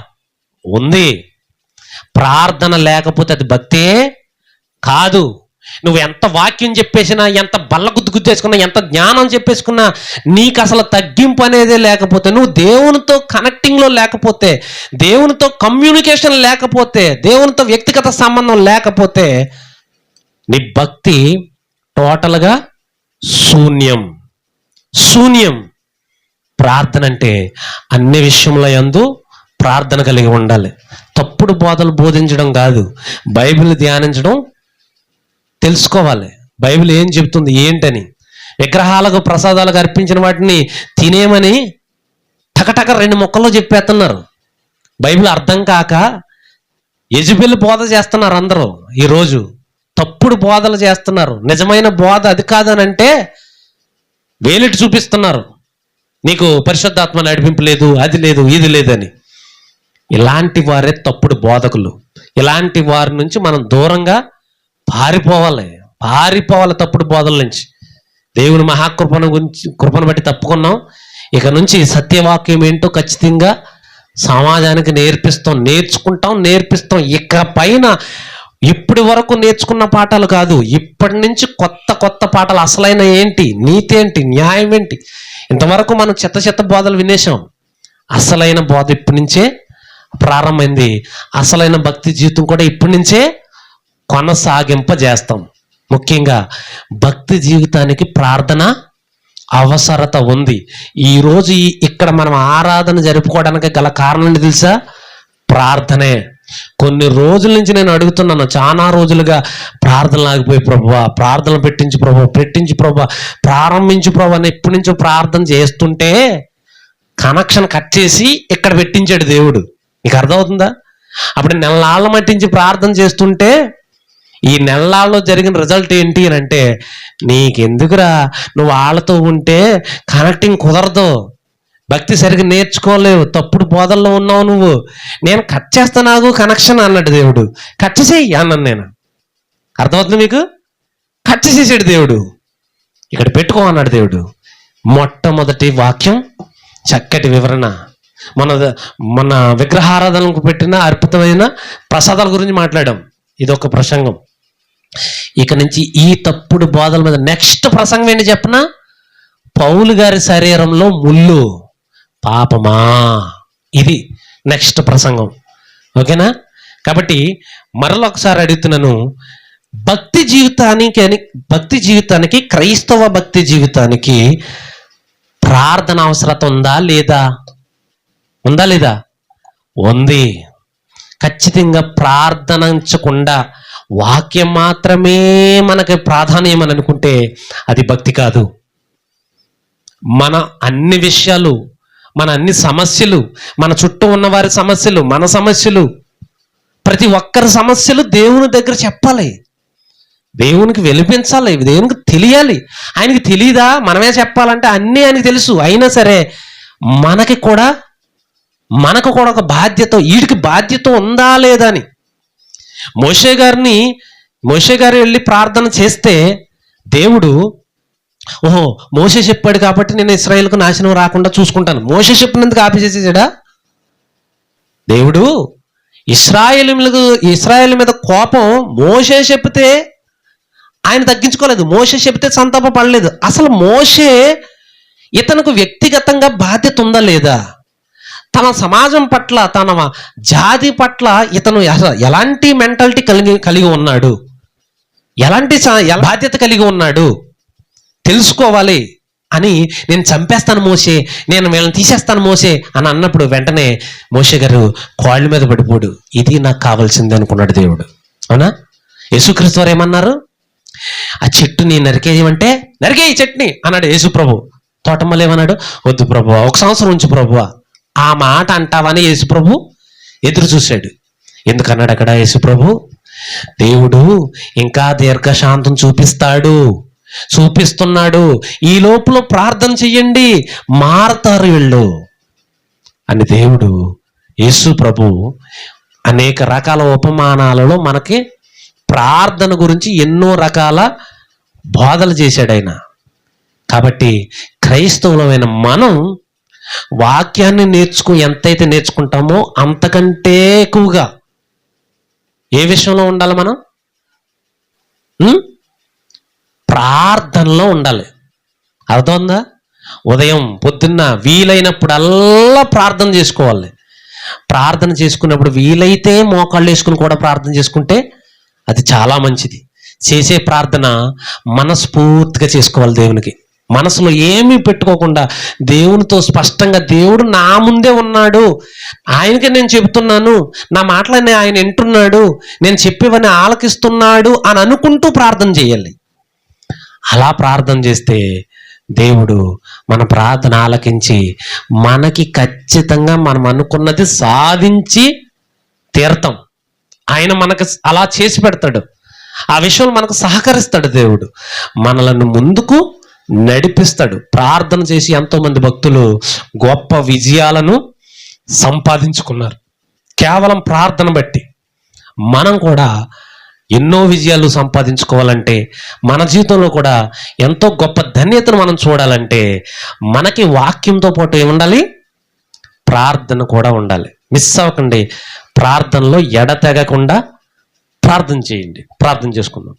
ఉంది. ప్రార్థన లేకపోతే అది భక్తే కాదు. నువ్వు ఎంత వాక్యం చెప్పేసినా, ఎంత బల్ల గుద్దేసుకున్నా, ఎంత జ్ఞానం చెప్పేసుకున్నా, నీకు అసలు తగ్గింపు అనేదే లేకపోతే, నువ్వు దేవునితో కనెక్టింగ్లో లేకపోతే, దేవునితో కమ్యూనికేషన్ లేకపోతే, దేవునితో వ్యక్తిగత సంబంధం లేకపోతే, నీ భక్తి టోటల్గా శూన్యం. ప్రార్థన అంటే అన్ని విషయంలో యందు ప్రార్థన కలిగి ఉండాలి. తప్పుడు బోధలు బోధించడం కాదు, బైబిల్ ధ్యానించడం తెలుసుకోవాలి. బైబిల్ ఏం చెబుతుంది ఏంటని. విగ్రహాలకు ప్రసాదాలకు అర్పించిన వాటిని తినేమని టకటక 2 ముక్కల్లో చెప్పేస్తున్నారు. బైబిల్ అర్థం కాక యెజబెల్ బోధ చేస్తున్నారు అందరూ. ఈరోజు తప్పుడు బోధలు చేస్తున్నారు. నిజమైన బోధ అది కాదనంటే వేలెట్టి చూపిస్తున్నారు. నీకు పరిశుద్ధాత్మ నడిపింపు లేదు, అది లేదు, ఇది లేదని. ఇలాంటి వారే తప్పుడు బోధకులు. ఇలాంటి వారి నుంచి మనం దూరంగా పారిపోవాలి తప్పుడు బోధల నుంచి. దేవుని కృపను బట్టి తప్పుకున్నాం. ఇక నుంచి సత్యవాక్యం ఏంటో ఖచ్చితంగా సమాజానికి నేర్పిస్తాం. ఇక పైన ఇప్పటి వరకు నేర్చుకున్న పాఠాలు కాదు, ఇప్పటి నుంచి కొత్త పాఠాలు. అసలైన ఏంటి, నీతి ఏంటి, న్యాయం ఏంటి. ఇంతవరకు మనం చెత్త బోధలు వినేసాం. అసలైన బోధ ఇప్పటి నుంచే ప్రారంభమైంది. అసలైన భక్తి జీవితం కూడా ఇప్పటి నుంచే కొనసాగింపజేస్తాం. ముఖ్యంగా భక్తి జీవితానికి ప్రార్థన అవసరత ఉంది. ఈరోజు ఇక్కడ మనం ఆరాధన జరుపుకోవడానికి గల కారణం తెలుసా? ప్రార్థనే. కొన్ని రోజుల నుంచి నేను అడుగుతున్నాను, చాలా రోజులుగా ప్రార్థనలు ఆగిపోయి ప్రభువా, ప్రార్థనలు పెట్టించు ప్రభువా, ప్రారంభించు ప్రభువా అని ఎప్పటి నుంచో ప్రార్థన చేస్తుంటే కనెక్షన్ కట్ చేసి ఇక్కడ పెట్టించాడు దేవుడు. నీకు అర్థమవుతుందా? అప్పుడు నెలనాళ్ళ మట్టించి ప్రార్థన చేస్తుంటే ఈ నెలల్లో జరిగిన రిజల్ట్ ఏంటి అని అంటే, నీకెందుకురా, నువ్వు వాళ్ళతో ఉంటే కనెక్టింగ్ కుదరదు, భక్తి సరిగ్గా నేర్చుకోలేవు, తప్పుడు బోధల్లో ఉన్నావు నువ్వు, నేను కట్ చేస్తాను కనెక్షన్ అన్నాడు దేవుడు. కట్ చేసేయి అన్నాను నేను. అర్థమవుతుంది మీకు? కట్ చేసేసాడు దేవుడు. ఇక్కడ పెట్టుకో అన్నాడు దేవుడు. మొట్టమొదటి వాక్యం చక్కటి వివరణ. మన విగ్రహారాధనకు పెట్టిన అర్పితమైన ప్రసాదాల గురించి మాట్లాడాం. ఇదొక ప్రసంగం. ఇక నుంచి ఈ తప్పుడు బోధల మీద నెక్స్ట్ ప్రసంగం ఏంటి చెప్పనా? పౌలు గారి శరీరంలో ముళ్ళు పాపమా, ఇది నెక్స్ట్ ప్రసంగం. ఓకేనా? కాబట్టి మరొకసారి అడుగుతున్నాను, భక్తి జీవితానికి క్రైస్తవ భక్తి జీవితానికి ప్రార్థన అవసరత ఉందా లేదా? ఉంది. ఖచ్చితంగా ప్రార్థనించకుండా వాక్యం మాత్రమే మనకి ప్రాధాన్యం అని అనుకుంటే అది భక్తి కాదు. మన అన్ని విషయాలు, మన అన్ని సమస్యలు, మన చుట్టూ ఉన్న వారి సమస్యలు, మన సమస్యలు, ప్రతి ఒక్కరి సమస్యలు దేవుని దగ్గర చెప్పాలి, దేవునికి వెలిపించాలి, దేవునికి తెలియాలి. ఆయనకి తెలియదా? మనమే చెప్పాలంటే అన్నీ ఆయనకి తెలుసు. అయినా సరే మనకు కూడా ఒక బాధ్యత, వీడికి బాధ్యత ఉందా లేదా అని. మోషే గారు వెళ్ళి ప్రార్థన చేస్తే దేవుడు, ఓహో మోషే చెప్పాడు కాబట్టి నేను ఇశ్రాయేలుకు నాశనం రాకుండా చూసుకుంటాను, మోషే చెప్పినందుకు ఆపేసేసాడా దేవుడు? ఇశ్రాయేలు మీద కోపం మోషే చెప్తే ఆయన తగ్గించుకోలేదు, మోషే చెప్తే సంతాప పడలేదు. అసలు మోషే ఇతనికి వ్యక్తిగతంగా బాధ్యత ఉందా లేదా? తన సమాజం పట్ల, తన జాతి పట్ల ఇతను ఎలాంటి మెంటాలిటీ కలిగి ఉన్నాడు, ఎలాంటి బాధ్యత కలిగి ఉన్నాడు తెలుసుకోవాలి అని. నేను చంపేస్తాను మోషే, నేను వీళ్ళని తీసేస్తాను మోషే అని అన్నప్పుడు వెంటనే మోషే గారు కాళ్ళ మీద పడిపోడు. ఇది నాకు కావాల్సింది అనుకున్నాడు దేవుడు. అవునా? యేసుక్రీస్తు వారు ఏమన్నారు? ఆ చెట్టుని నరికేయమంటే నరికేయి చెట్టుని అన్నాడు యేసు ప్రభు. తోటమ్మలు ఏమన్నాడు? వద్దు ప్రభువా, 1 సంవత్సరం ఉంచు ప్రభువా. ఆ మాట అంటావని యేసు ప్రభు ఎదురు చూశాడు. ఎందుకన్నాడు అక్కడ యేసు ప్రభు? దేవుడు ఇంకా దీర్ఘశాంతం చూపిస్తున్నాడు, ఈ లోపల ప్రార్థన చెయ్యండి, మారతారు వీళ్ళు అని దేవుడు యేసు ప్రభు అనేక రకాల ఉపమానాలలో మనకి ప్రార్థన గురించి ఎన్నో రకాల బోధలు చేశాడు ఆయన. కాబట్టి క్రైస్తవులమైన మనం వాక్యాన్ని ఎంతైతే నేర్చుకుంటామో అంతకంటే ఎక్కువగా ఏ విషయంలో ఉండాలి? మనం ప్రార్థనలో ఉండాలి. అర్థమైందా? ఉదయం పొద్దున్న వీలైనప్పుడల్లా ప్రార్థన చేసుకోవాలి. ప్రార్థన చేసుకున్నప్పుడు వీలైతే మోకాళ్ళు వేసుకుని కూడా ప్రార్థన చేసుకుంటే అది చాలా మంచిది. చేసే ప్రార్థన మనస్ఫూర్తిగా చేసుకోవాలి. దేవునికి మనసులో ఏమీ పెట్టుకోకుండా దేవునితో స్పష్టంగా, దేవుడు నా ముందే ఉన్నాడు, ఆయనకే నేను చెబుతున్నాను, నా మాటలన్నీ ఆయన వింటున్నాడు, నేను చెప్పేవన్నీ ఆలకిస్తున్నాడు అని అనుకుంటూ ప్రార్థన చేయాలి. అలా ప్రార్థన చేస్తే దేవుడు మన ప్రార్థన ఆలకించి మనకి ఖచ్చితంగా మనం అనుకున్నది సాధించి తీరతాం. ఆయన మనకు అలా చేసి పెడతాడు. ఆ విషయంలో మనకు సహకరిస్తాడు. దేవుడు మనలను ముందుకు నడిపిస్తాడు. ప్రార్థన చేసి ఎంతోమంది భక్తులు గొప్ప విజయాలను సంపాదించుకున్నారు కేవలం ప్రార్థన బట్టి. మనం కూడా ఎన్నో విజయాలు సంపాదించుకోవాలంటే, మన జీవితంలో కూడా ఎంతో గొప్ప ధన్యతను మనం చూడాలంటే మనకి వాక్యంతో పాటు ఏముండాలి? ప్రార్థన కూడా ఉండాలి. మిస్ అవ్వకండి. ప్రార్థనలో ఎడతెగకుండా ప్రార్థన చేయండి. ప్రార్థన చేసుకుందాం.